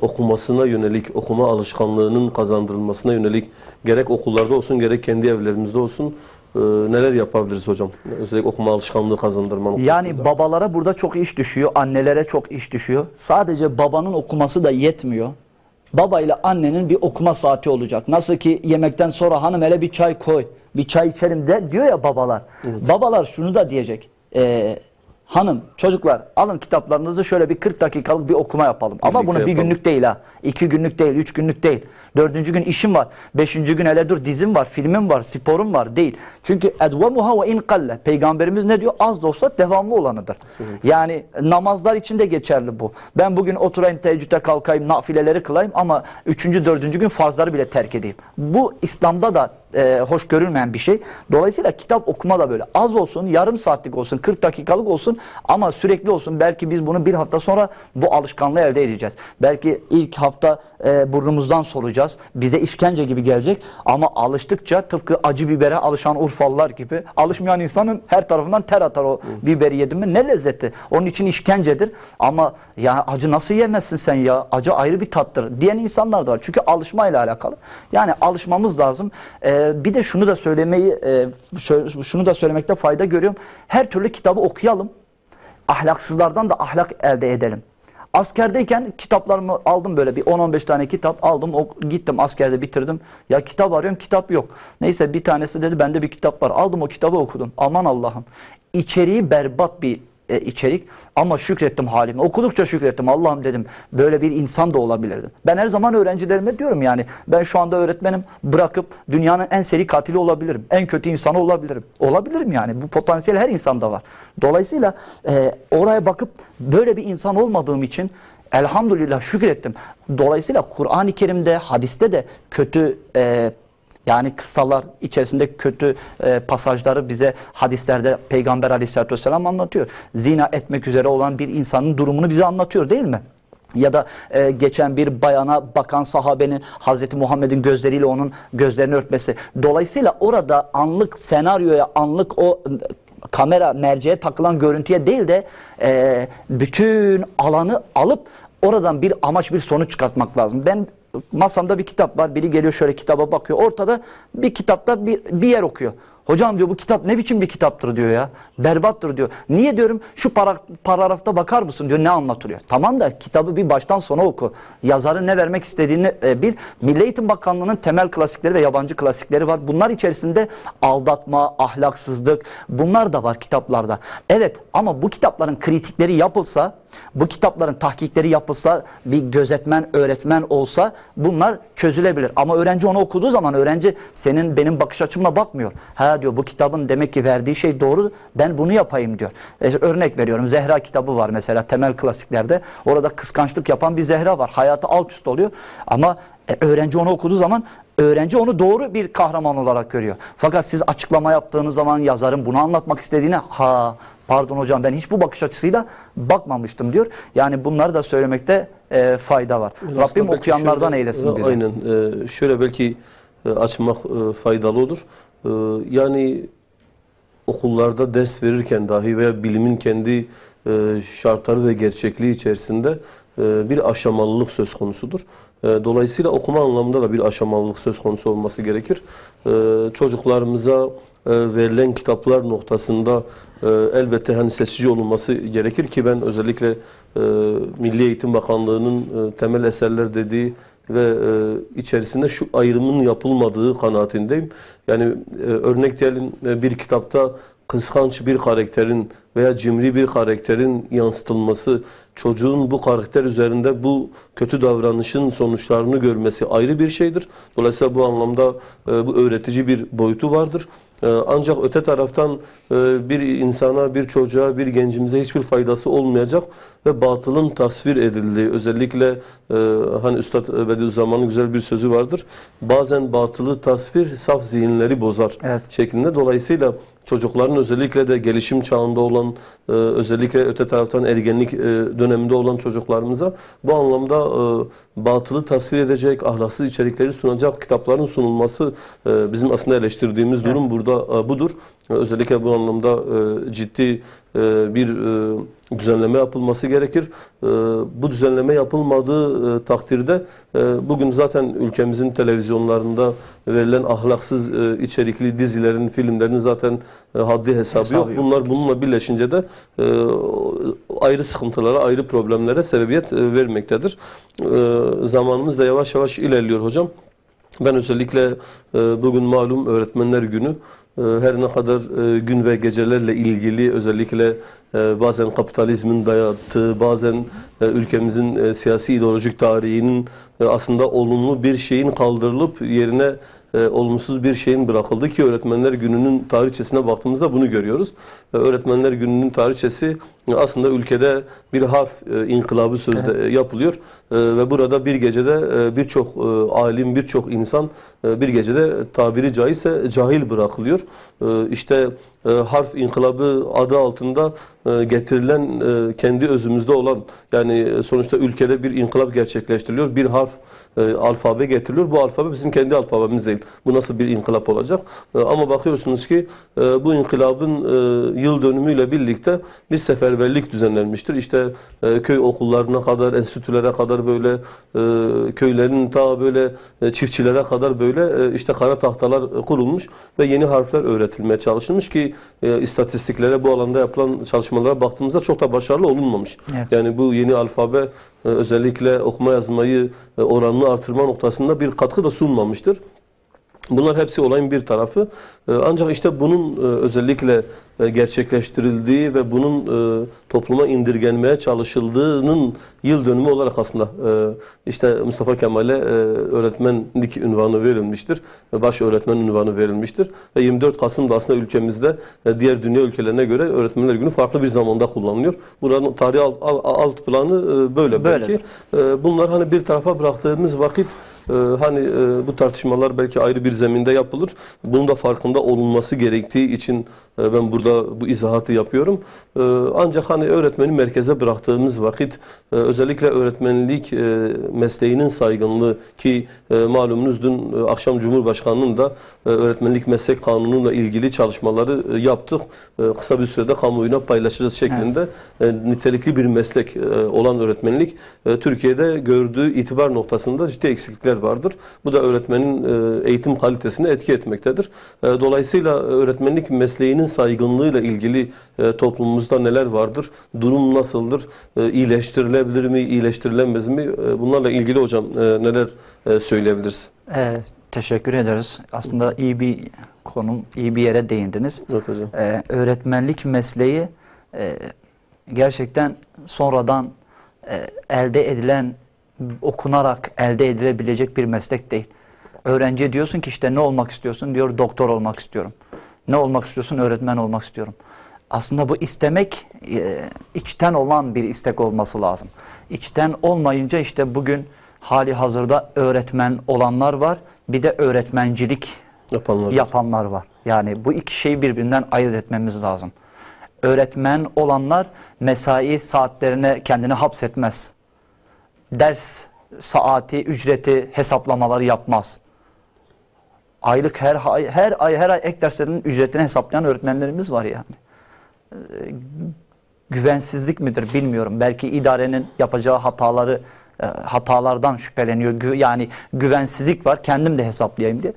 okumasına yönelik, okuma alışkanlığının kazandırılmasına yönelik gerek okullarda olsun gerek kendi evlerimizde olsun neler yapabiliriz hocam? Özellikle okuma alışkanlığı kazandırma noktasında. Yani babalara burada çok iş düşüyor, annelere çok iş düşüyor. Sadece babanın okuması da yetmiyor. Baba ile annenin bir okuma saati olacak. Nasıl ki yemekten sonra hanım hele bir çay koy, bir çay içelim de diyor ya babalar. Evet. Babalar şunu da diyecek. Hanım, çocuklar alın kitaplarınızı şöyle bir 40 dakikalık bir okuma yapalım. Birlikte ama bunu bir yapalım. günlük değil ha. 2 günlük değil, 3 günlük değil. 4. gün işim var. 5. gün hele dur dizim var, filmim var, sporum var değil. Çünkü edvemuha ve in kalle. Peygamberimiz ne diyor? Az da olsa devamlı olanıdır. Kesinlikle. Yani namazlar için de geçerli bu. Ben bugün oturayım teheccüde kalkayım, nafileleri kılayım ama 3. 4. gün farzları bile terk edeyim. Bu İslam'da da hoş görülmeyen bir şey. Dolayısıyla kitap okuma da böyle. Az olsun, yarım saatlik olsun, 40 dakikalık olsun ama sürekli olsun. Belki biz bunu bir hafta sonra bu alışkanlığı elde edeceğiz. Belki ilk hafta burnumuzdan solacağız. Bize işkence gibi gelecek ama alıştıkça tıpkı acı bibere alışan Urfalılar gibi alışmayan insanın her tarafından ter atar o biberi yedin mi ne lezzeti. Onun için işkencedir ama ya acı nasıl yemezsin sen ya? Acı ayrı bir tattır diyen insanlar da var. Çünkü alışmayla alakalı. Yani alışmamız lazım. Bir de şunu da şunu da söylemekte fayda görüyorum. Her türlü kitabı okuyalım. Ahlaksızlardan da ahlak elde edelim. Askerdeyken kitaplarımı aldım böyle bir 10-15 tane kitap aldım. Gittim askerde bitirdim. Ya kitap arıyorum kitap yok. Neyse bir tanesi dedi bende bir kitap var. Aldım o kitabı okudum. Aman Allah'ım. İçeriği berbat bir içerik ama şükrettim halime. Okudukça şükrettim. Allah'ım dedim böyle bir insan da olabilirdim. Ben her zaman öğrencilerime diyorum yani ben şu anda öğretmenim bırakıp dünyanın en seri katili olabilirim. En kötü insanı olabilirim. Olabilirim yani. Bu potansiyel her insanda var. Dolayısıyla oraya bakıp böyle bir insan olmadığım için elhamdülillah şükrettim. Dolayısıyla Kur'an-ı Kerim'de, hadiste de kötü yani kıssalar içerisinde kötü pasajları bize hadislerde Peygamber Aleyhisselatü Vesselam anlatıyor. Zina etmek üzere olan bir insanın durumunu bize anlatıyor değil mi? Ya da geçen bir bayana bakan sahabenin Hazreti Muhammed'in gözleriyle onun gözlerini örtmesi. Dolayısıyla orada anlık senaryoya, anlık o kamera merceğe takılan görüntüye değil de bütün alanı alıp oradan bir amaç, bir sonuç çıkartmak lazım. Ben masamda bir kitap var. Biri geliyor şöyle kitaba bakıyor. Ortada bir kitapta bir yer okuyor. Hocam diyor bu kitap ne biçim bir kitaptır diyor ya. Berbattır diyor. Niye diyorum şu paragrafta bakar mısın diyor ne anlatılıyor. Tamam da kitabı bir baştan sona oku. Yazarın ne vermek istediğini bil. Milli Eğitim Bakanlığı'nın temel klasikleri ve yabancı klasikleri var. Bunlar içerisinde aldatma, ahlaksızlık bunlar da var kitaplarda. Evet ama bu kitapların kritikleri yapılsa, bu kitapların tahkikleri yapılsa, bir gözetmen, öğretmen olsa bunlar çözülebilir. Ama öğrenci onu okuduğu zaman öğrenci senin benim bakış açımla bakmıyor. Ha diyor bu kitabın demek ki verdiği şey doğru ben bunu yapayım diyor. Örnek veriyorum Zehra kitabı var mesela temel klasiklerde. Orada kıskançlık yapan bir Zehra var. Hayatı alt üst oluyor ama öğrenci onu okuduğu zaman öğrenci onu doğru bir kahraman olarak görüyor. Fakat siz açıklama yaptığınız zaman yazarın bunu anlatmak istediğine pardon hocam ben hiç bu bakış açısıyla bakmamıştım diyor. Yani bunları da söylemekte fayda var. Rabbim okuyanlardan şöyle, eylesin bizi. Aynen. Şöyle belki açmak faydalı olur. Yani okullarda ders verirken dahi veya bilimin kendi şartları ve gerçekliği içerisinde bir aşamalılık söz konusudur. Dolayısıyla okuma anlamında da bir aşamalılık söz konusu olması gerekir. Çocuklarımıza verilen kitaplar noktasında elbette hani seçici olunması gerekir ki ben özellikle Milli Eğitim Bakanlığı'nın temel eserler dediği ve içerisinde şu ayrımın yapılmadığı kanaatindeyim. Yani örnek diyelim bir kitapta kıskanç bir karakterin veya cimri bir karakterin yansıtılması, çocuğun bu karakter üzerinde bu kötü davranışın sonuçlarını görmesi ayrı bir şeydir. Dolayısıyla bu anlamda bu öğretici bir boyutu vardır. Ancak öte taraftan bir insana, bir çocuğa, bir gencimize hiçbir faydası olmayacak ve batılın tasvir edildiği, özellikle hani Üstad Bediüzzaman'ın güzel bir sözü vardır. Bazen batılı tasvir saf zihinleri bozar şeklinde. Dolayısıyla çocukların özellikle de gelişim çağında olan, özellikle öte taraftan ergenlik döneminde olan çocuklarımıza bu anlamda batılı tasvir edecek, ahlaksız içerikleri sunacak kitapların sunulması bizim aslında eleştirdiğimiz durum burada budur. Özellikle bu anlamda ciddi bir düzenleme yapılması gerekir. Bu düzenleme yapılmadığı takdirde bugün zaten ülkemizin televizyonlarında verilen ahlaksız içerikli dizilerin, filmlerin zaten haddi hesabı yok. Bunlar bununla birleşince de ayrı sıkıntılara, ayrı problemlere sebebiyet vermektedir. Zamanımız da yavaş yavaş ilerliyor hocam. Ben özellikle bugün malum Öğretmenler Günü, her ne kadar gün ve gecelerle ilgili özellikle bazen kapitalizmin dayattığı, bazen ülkemizin siyasi ideolojik tarihinin aslında olumlu bir şeyin kaldırılıp yerine olumsuz bir şeyin bırakıldı ki Öğretmenler Günü'nün tarihçesine baktığımızda bunu görüyoruz. Öğretmenler Günü'nün tarihçesi aslında ülkede bir harf inkılabı sözde yapılıyor ve burada bir gecede birçok alim, birçok insan bir gecede tabiri caizse cahil bırakılıyor. İşte harf inkılabı adı altında getirilen kendi özümüzde olan, yani sonuçta ülkede bir inkılap gerçekleştiriliyor. Bir harf alfabe getiriliyor. Bu alfabe bizim kendi alfabemiz değil. Bu nasıl bir inkılap olacak? Ama bakıyorsunuz ki bu inkılabın yıl dönümüyle birlikte bir seferberlik düzenlenmiştir. İşte köy okullarına kadar, enstitülere kadar böyle köylerin ta böyle çiftçilere kadar böyle işte kara tahtalar kurulmuş ve yeni harfler öğretilmeye çalışılmış ki istatistiklere bu alanda yapılan çalışmalara baktığımızda çok da başarılı olunmamış. Evet. Yani bu yeni alfabe özellikle okuma yazmayı oranını artırma noktasında bir katkı da sunmamıştır. Bunlar hepsi olayın bir tarafı. Ancak işte bunun özellikle gerçekleştirildiği ve bunun topluma indirgenmeye çalışıldığının yıl dönümü olarak aslında işte Mustafa Kemal'e öğretmenlik unvanı verilmiştir. Baş öğretmen unvanı verilmiştir. Ve 24 Kasım'da aslında ülkemizde diğer dünya ülkelerine göre Öğretmenler Günü farklı bir zamanda kullanılıyor. Buranın tarihi alt planı böyle belki. Bunlar hani bir tarafa bıraktığımız vakit hani bu tartışmalar belki ayrı bir zeminde yapılır. Bunun da farkında olunması gerektiği için ben burada bu izahatı yapıyorum. Ancak hani öğretmeni merkeze bıraktığımız vakit özellikle öğretmenlik mesleğinin saygınlığı ki malumunuz dün akşam Cumhurbaşkanı'nın da öğretmenlik meslek kanunuyla ilgili çalışmaları yaptık. Kısa bir sürede kamuoyuna paylaşacağız şeklinde nitelikli bir meslek olan öğretmenlik Türkiye'de gördüğü itibar noktasında ciddi eksiklikler vardır. Bu da öğretmenin eğitim kalitesine etki etmektedir. Dolayısıyla öğretmenlik mesleğinin saygınlığıyla ilgili toplumumuzda neler vardır? Durum nasıldır? İyileştirilebilir mi? İyileştirilemez mi? Bunlarla ilgili hocam neler söyleyebiliriz? Teşekkür ederiz. Aslında iyi bir konum, iyi bir yere değindiniz. Evet hocam. Öğretmenlik mesleği gerçekten sonradan elde edilen, okunarak elde edilebilecek bir meslek değil. Öğrenciye diyorsun ki işte ne olmak istiyorsun? Diyor doktor olmak istiyorum. Ne olmak istiyorsun? Öğretmen olmak istiyorum. Aslında bu istemek içten olan bir istek olması lazım. İçten olmayınca işte bugün hali hazırda öğretmen olanlar var. Bir de öğretmencilik yapanlar var. Yani bu iki şeyi birbirinden ayırt etmemiz lazım. Öğretmen olanlar mesai saatlerine kendini hapsetmez. Ders saati, ücreti, hesaplamaları yapmaz. Aylık her ay ek derslerinin ücretini hesaplayan öğretmenlerimiz var yani. Güvensizlik midir bilmiyorum. Belki idarenin yapacağı hatalardan şüpheleniyor. Yani güvensizlik var. Kendim de hesaplayayım diye.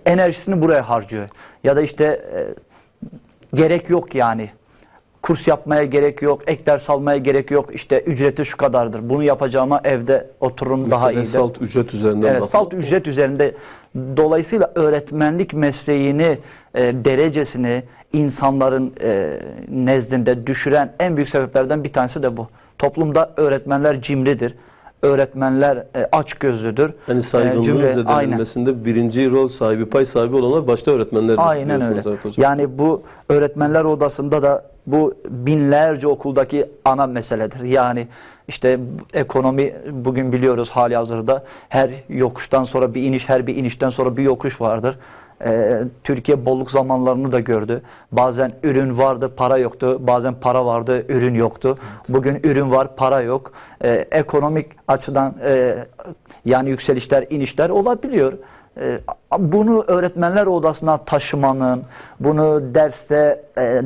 Enerjisini buraya harcıyor. Ya da işte gerek yok yani. Kurs yapmaya gerek yok, ek ders almaya gerek yok. İşte ücreti şu kadardır. Bunu yapacağıma evde otururum mesela daha iyidir. Salt ücret üzerinden. Evet, salt ücret üzerinde. Dolayısıyla öğretmenlik mesleğini, derecesini insanların nezdinde düşüren en büyük sebeplerden bir tanesi de bu. Toplumda öğretmenler cimridir. Öğretmenler açgözlüdür. Yani saygınlığın zedelenmesinde birinci rol sahibi, pay sahibi olanlar başta öğretmenler. Aynen öyle. Yani bu öğretmenler odasında da bu binlerce okuldaki ana meseledir. Yani işte ekonomi bugün biliyoruz hali hazırda her yokuştan sonra bir iniş, her bir inişten sonra bir yokuş vardır. Türkiye bolluk zamanlarını da gördü. Bazen ürün vardı, para yoktu. Bazen para vardı, ürün yoktu. Bugün ürün var, para yok. Ekonomik açıdan yani yükselişler, inişler olabiliyor. Bunu öğretmenler odasına taşımanın, bunu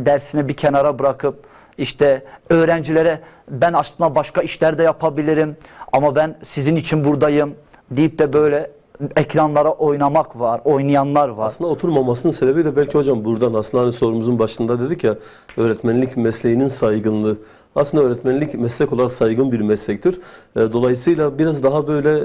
dersine bir kenara bırakıp işte öğrencilere ben aslında başka işler de yapabilirim ama ben sizin için buradayım deyip de böyle ekranlara oynamak var, oynayanlar var. Aslında oturmamasının sebebi de belki hocam buradan, aslında hani sorumuzun başında dedik ya, öğretmenlik mesleğinin saygınlığı. Aslında öğretmenlik meslek olarak saygın bir meslektir. Dolayısıyla biraz daha böyle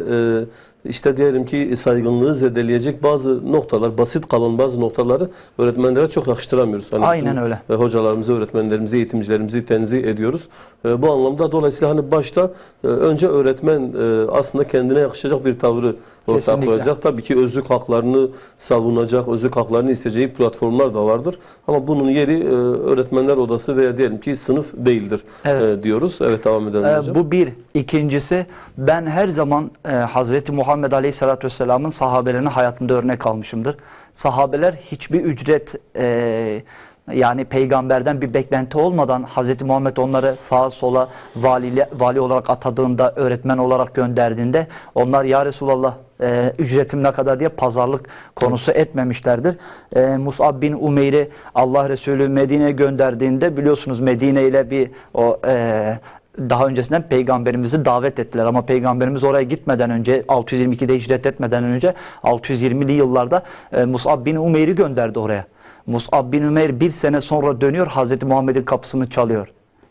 işte diyelim ki saygınlığı zedeleyecek bazı noktalar, basit kalan bazı noktaları öğretmenlere çok yakıştıramıyoruz. Hani Aynen öyle. Hocalarımızı, öğretmenlerimizi, eğitimcilerimizi tenzih ediyoruz. Bu anlamda dolayısıyla hani başta önce öğretmen aslında kendine yakışacak bir tavrı ortaya Kesinlikle. koyacak. Tabii ki özlük haklarını savunacak, özlük haklarını isteyeceği platformlar da vardır. Ama bunun yeri öğretmenler odası veya diyelim ki sınıf değildir Evet. diyoruz. Evet, devam edelim hocam. Bu bir. İkincisi, ben her zaman Hazreti Muhammed Aleyhisselatü Vesselam'ın sahabelerini hayatımda örnek almışımdır. Sahabeler hiçbir ücret yani peygamberden bir beklenti olmadan Hazreti Muhammed onları sağa sola vali olarak atadığında, öğretmen olarak gönderdiğinde onlar ya Resulallah ücretim ne kadar diye pazarlık konusu etmemişlerdir. Mus'ab bin Umeyr'i Allah Resulü Medine'ye gönderdiğinde biliyorsunuz Medine ile bir daha öncesinden peygamberimizi davet ettiler ama peygamberimiz oraya gitmeden önce 622'de hicret etmeden önce 620'li yıllarda Mus'ab bin Umeyr'i gönderdi oraya. Mus'ab bin Umeyr bir sene sonra dönüyor, Hazreti Muhammed'in kapısını çalıyor.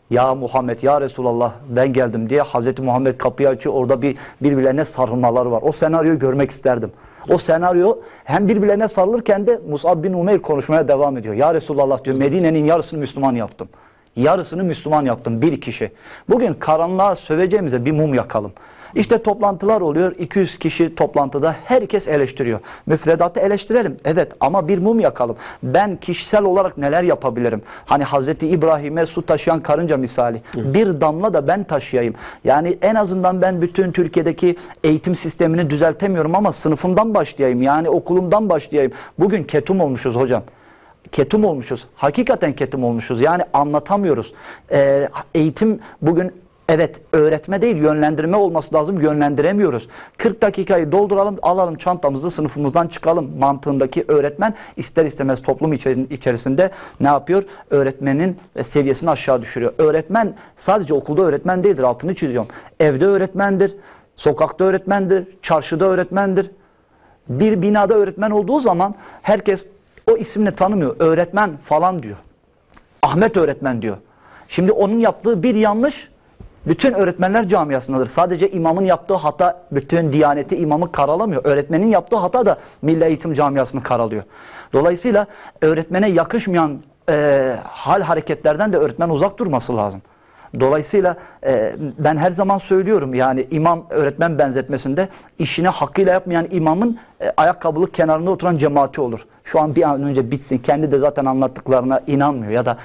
Ya Muhammed, ya Resulallah ben geldim diye Hazreti Muhammed kapıyı açıyor. Orada birbirlerine sarılmalar var. O senaryoyu görmek isterdim. O senaryo hem birbirlerine sarılırken de Mus'ab bin Umeyr konuşmaya devam ediyor. Ya Resulallah diyor, Medine'nin yarısını Müslüman yaptım. Yarısını Müslüman yaptım, bir kişi. Bugün karanlığa söveceğimize bir mum yakalım. İşte toplantılar oluyor, 200 kişi toplantıda, herkes eleştiriyor. Müfredatı eleştirelim, evet, ama bir mum yakalım. Ben kişisel olarak neler yapabilirim? Hani Hazreti İbrahim'e su taşıyan karınca misali. Bir damla da ben taşıyayım. Yani en azından ben bütün Türkiye'deki eğitim sistemini düzeltemiyorum ama sınıfımdan başlayayım. Yani okulumdan başlayayım. Bugün ketum olmuşuz hocam. Ketum olmuşuz. Hakikaten ketum olmuşuz. Yani anlatamıyoruz. Eğitim bugün evet öğretme değil yönlendirme olması lazım. Yönlendiremiyoruz. 40 dakikayı dolduralım, alalım çantamızı, sınıfımızdan çıkalım mantığındaki öğretmen ister istemez toplum içerisinde ne yapıyor? Öğretmenin seviyesini aşağı düşürüyor. Öğretmen sadece okulda öğretmen değildir. Altını çiziyorum. Evde öğretmendir. Sokakta öğretmendir. Çarşıda öğretmendir. Bir binada öğretmen olduğu zaman herkes o isimle tanımıyor. Öğretmen falan diyor. Ahmet öğretmen diyor. Şimdi onun yaptığı bir yanlış bütün öğretmenler camiasındadır. Sadece imamın yaptığı hata bütün Diyaneti imamı karalamıyor. Öğretmenin yaptığı hata da Milli Eğitim camiasını karalıyor. Dolayısıyla öğretmene yakışmayan hal hareketlerden de öğretmen uzak durması lazım. Dolayısıyla ben her zaman söylüyorum yani imam öğretmen benzetmesinde işini hakkıyla yapmayan imamın ayakkabılık kenarında oturan cemaati olur. Şu an bir an önce bitsin. Kendi de zaten anlattıklarına inanmıyor ya da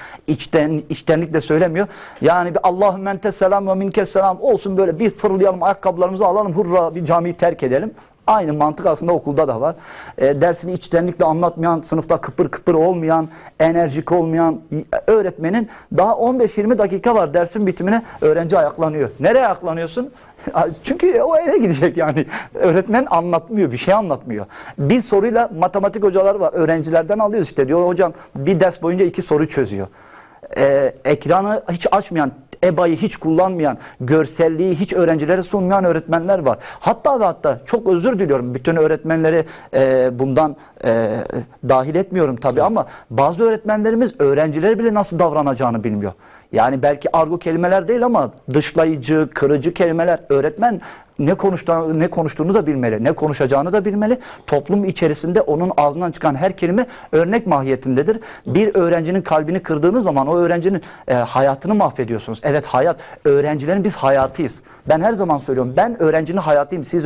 içtenlikle söylemiyor. Yani bir Allahümme entes selam ve minkes selam olsun, böyle bir fırlayalım, ayakkabılarımızı alalım, hurra bir camiyi terk edelim. Aynı mantık aslında okulda da var. Dersini içtenlikle anlatmayan, sınıfta kıpır kıpır olmayan, enerjik olmayan öğretmenin daha 15-20 dakika var dersin bitimine, öğrenci ayaklanıyor. Nereye ayaklanıyorsun? Çünkü o eve gidecek yani. Öğretmen anlatmıyor, bir şey anlatmıyor. Bir soruyla matematik hocaları var. Öğrencilerden alıyoruz işte, diyor hocam bir ders boyunca 2 soru çözüyor. Ekranı hiç açmayan, EBA'yı hiç kullanmayan, görselliği hiç öğrencilere sunmayan öğretmenler var. Hatta ve hatta çok özür diliyorum, bütün öğretmenleri bundan dahil etmiyorum tabii, ama bazı öğretmenlerimiz öğrenciler bile nasıl davranacağını bilmiyor. Yani belki argo kelimeler değil ama dışlayıcı, kırıcı kelimeler. Öğretmen ne konuştuğunu da bilmeli, ne konuşacağını da bilmeli. Toplum içerisinde onun ağzından çıkan her kelime örnek mahiyetindedir. Bir öğrencinin kalbini kırdığınız zaman o öğrencinin hayatını mahvediyorsunuz. Evet, hayat, öğrencilerin biz hayatıyız. Ben her zaman söylüyorum, ben öğrencinin hayatıyım. Siz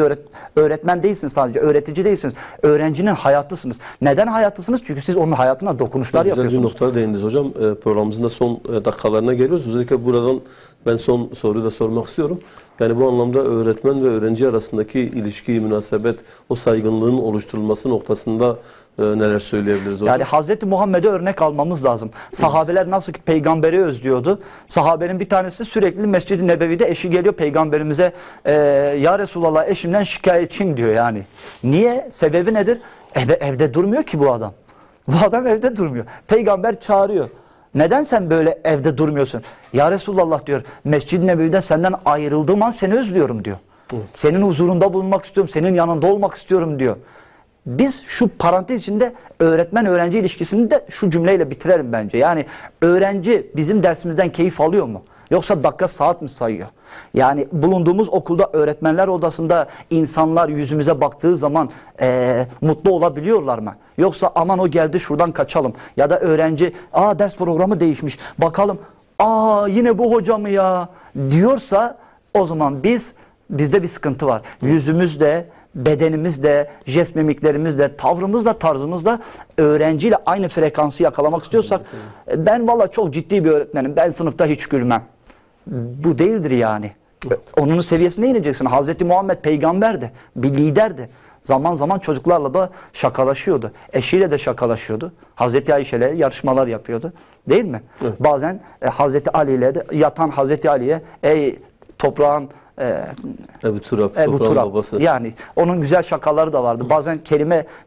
öğretmen değilsiniz sadece, öğretici değilsiniz. Öğrencinin hayatısınız. Neden hayatısınız? Çünkü siz onun hayatına dokunuşlar yapıyorsunuz. Güzel bir noktaya değindiniz hocam. Programımızın da son dakikalarına geliyoruz. Özellikle buradan ben son soruyu da sormak istiyorum. Yani bu anlamda öğretmen ve öğrenci arasındaki ilişki, münasebet, o saygınlığın oluşturulması noktasında neler söyleyebiliriz hocam? Yani Hazreti Muhammed'e örnek almamız lazım. Sahabeler nasıl ki peygamberi özlüyordu. Sahabenin bir tanesi sürekli Mescid-i Nebevi'de eşi geliyor peygamberimize, ya Resulallah eşimden şikayetçiyim diyor yani. Niye? Sebebi nedir? Evde durmuyor ki bu adam. Bu adam evde durmuyor. Peygamber çağırıyor. Neden sen böyle evde durmuyorsun? Ya Resulallah diyor, Mescid-i Nebevi'de senden ayrıldığım an seni özlüyorum diyor. Senin huzurunda bulunmak istiyorum, senin yanında olmak istiyorum diyor. Biz şu parantez içinde öğretmen-öğrenci ilişkisini de şu cümleyle bitirelim bence. Yani öğrenci bizim dersimizden keyif alıyor mu? Yoksa dakika saat mi sayıyor? Yani bulunduğumuz okulda öğretmenler odasında insanlar yüzümüze baktığı zaman mutlu olabiliyorlar mı? Yoksa aman o geldi şuradan kaçalım. Ya da öğrenci ders programı değişmiş bakalım yine bu hoca mı ya diyorsa o zaman bizde bir sıkıntı var. Yüzümüzde, bedenimizde, jest mimiklerimizde, tavrımızla, tarzımızla öğrenciyle aynı frekansı yakalamak istiyorsak ben valla çok ciddi bir öğretmenim, ben sınıfta hiç gülmem. Bu değildir yani. Onun seviyesine ineceksin. Hazreti Muhammed peygamberdi, bir liderdi. Zaman zaman çocuklarla da şakalaşıyordu. Eşiyle de şakalaşıyordu. Hazreti Ayşe ile yarışmalar yapıyordu. Değil mi? Evet. Bazen Hazreti Ali ile de yatan Hazreti Ali'ye ey toprağın Ebu Turab babası. Yani onun güzel şakaları da vardı. Bazen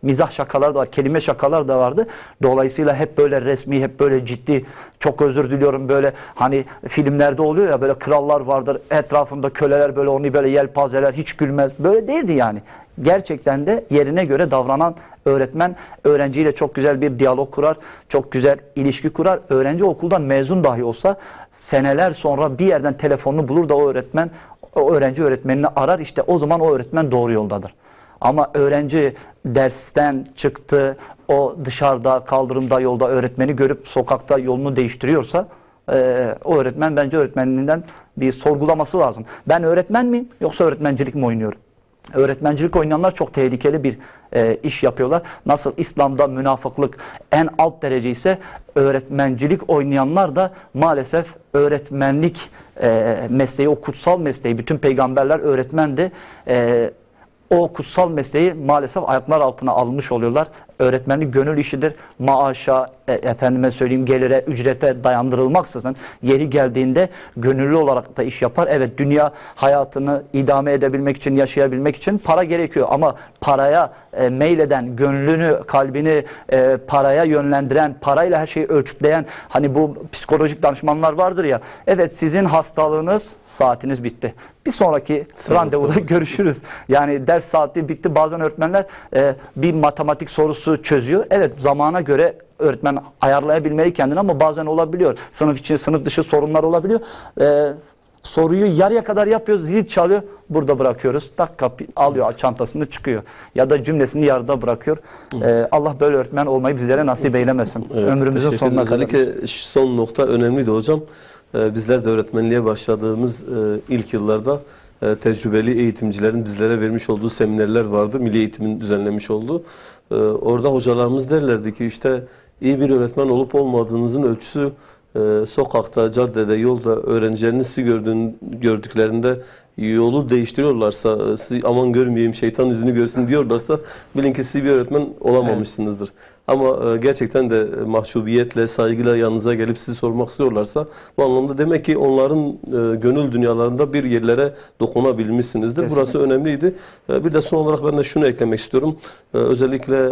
mizah şakaları da var. Kelime şakalar da vardı. Dolayısıyla hep böyle resmi, hep böyle ciddi. Çok özür diliyorum, böyle hani filmlerde oluyor ya, böyle krallar vardır. Etrafında köleler böyle onu böyle yelpazeler, hiç gülmez. Böyle değildi yani. Gerçekten de yerine göre davranan öğretmen öğrenciyle çok güzel bir diyalog kurar. Çok güzel ilişki kurar. Öğrenci okuldan mezun dahi olsa seneler sonra bir yerden telefonunu bulur da o öğrenci öğretmenini arar, işte o zaman o öğretmen doğru yoldadır. Ama öğrenci dersten çıktı, o dışarıda, kaldırımda, yolda öğretmeni görüp sokakta yolunu değiştiriyorsa o öğretmen bence öğretmenliğinden bir sorgulaması lazım. Ben öğretmen miyim yoksa öğretmencilik mi oynuyorum? Öğretmencilik oynayanlar çok tehlikeli bir iş yapıyorlar. Nasıl İslam'da münafıklık en alt derece ise öğretmencilik oynayanlar da maalesef öğretmenlik mesleği, o kutsal mesleği, bütün peygamberler öğretmendi. O kutsal mesleği maalesef ayaklar altına almış oluyorlar. Öğretmenlik gönül işidir. Maaşa, efendime söyleyeyim gelire, ücrete dayandırılmaksızın yeri geldiğinde gönüllü olarak da iş yapar. Evet, dünya hayatını idame edebilmek için, yaşayabilmek için para gerekiyor. Ama paraya meyleden, gönlünü, kalbini paraya yönlendiren, parayla her şeyi ölçütleyen, hani bu psikolojik danışmanlar vardır ya. Evet, sizin hastalığınız, saatiniz bitti. Bir sonraki randevuda görüşürüz. Yani ders saati bitti. Bazen öğretmenler bir matematik sorusu çözüyor. Evet, zamana göre öğretmen ayarlayabilmeli kendini ama bazen olabiliyor. Sınıf içi, sınıf dışı sorunlar olabiliyor. Soruyu yarıya kadar yapıyoruz, zil çalıyor, burada bırakıyoruz. Dakika alıyor çantasını, çıkıyor. Ya da cümlesini yarıda bırakıyor. Allah böyle öğretmen olmayı bizlere nasip eylemesin. Evet, ömrümüzün sonuna kadar. Özellikle son nokta önemliydi hocam. Bizler de öğretmenliğe başladığımız ilk yıllarda tecrübeli eğitimcilerin bizlere vermiş olduğu seminerler vardı. Milli Eğitim'in düzenlemiş olduğu. Orada hocalarımız derlerdi ki işte iyi bir öğretmen olup olmadığınızın ölçüsü sokakta, caddede, yolda öğrencileriniz sizi gördüklerinde yolu değiştiriyorlarsa, sizi aman görmeyeyim, şeytan yüzünü görsün diyorlarsa bilin ki siz bir öğretmen olamamışsınızdır. Ama gerçekten de mahcubiyetle, saygıyla yanınıza gelip sizi sormak istiyorlarsa bu anlamda demek ki onların gönül dünyalarında bir yerlere dokunabilmişsinizdir. Kesinlikle. Burası önemliydi. Bir de son olarak ben de şunu eklemek istiyorum. Özellikle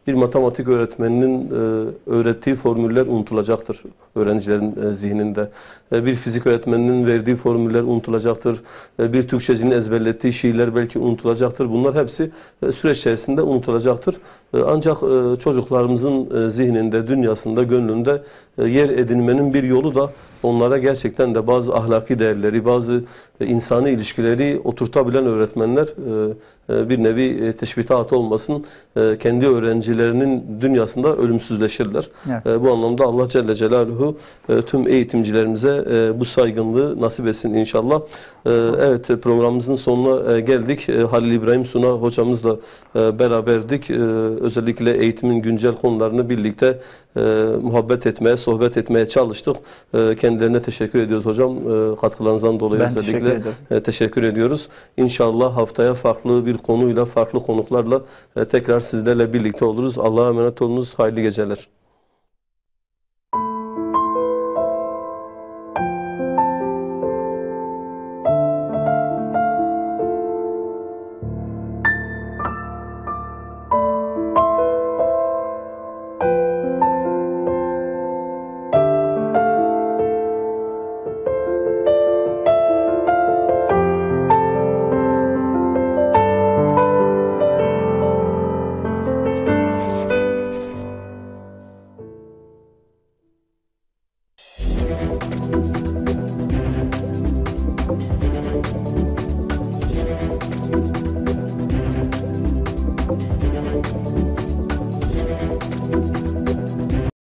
bir matematik öğretmeninin öğrettiği formüller unutulacaktır öğrencilerin zihninde. Bir fizik öğretmeninin verdiği formüller unutulacaktır. Bir Türkçecinin ezberlettiği şiirler belki unutulacaktır. Bunlar hepsi süreç içerisinde unutulacaktır. Ancak çocuklarımızın zihninde, dünyasında, gönlünde yer edinmenin bir yolu da onlara gerçekten de bazı ahlaki değerleri, bazı insani ilişkileri oturtabilen öğretmenler bir nevi teşbihat olmasın, kendi öğrencilerinin dünyasında ölümsüzleşirler. Evet. Bu anlamda Allah Celle Celaluhu tüm eğitimcilerimize bu saygınlığı nasip etsin inşallah. Evet, programımızın sonuna geldik. Halil İbrahim Suna hocamızla beraberdik. özellikle eğitimin güncel konularını birlikte muhabbet etmeye, sohbet etmeye çalıştık. Kendilerine teşekkür ediyoruz hocam. Katkılarınızdan dolayı Ben teşekkür özellikle teşekkür ediyoruz. İnşallah haftaya farklı bir konuyla, farklı konuklarla tekrar sizlerle birlikte oluruz. Allah'a emanet olunuz. Hayırlı geceler.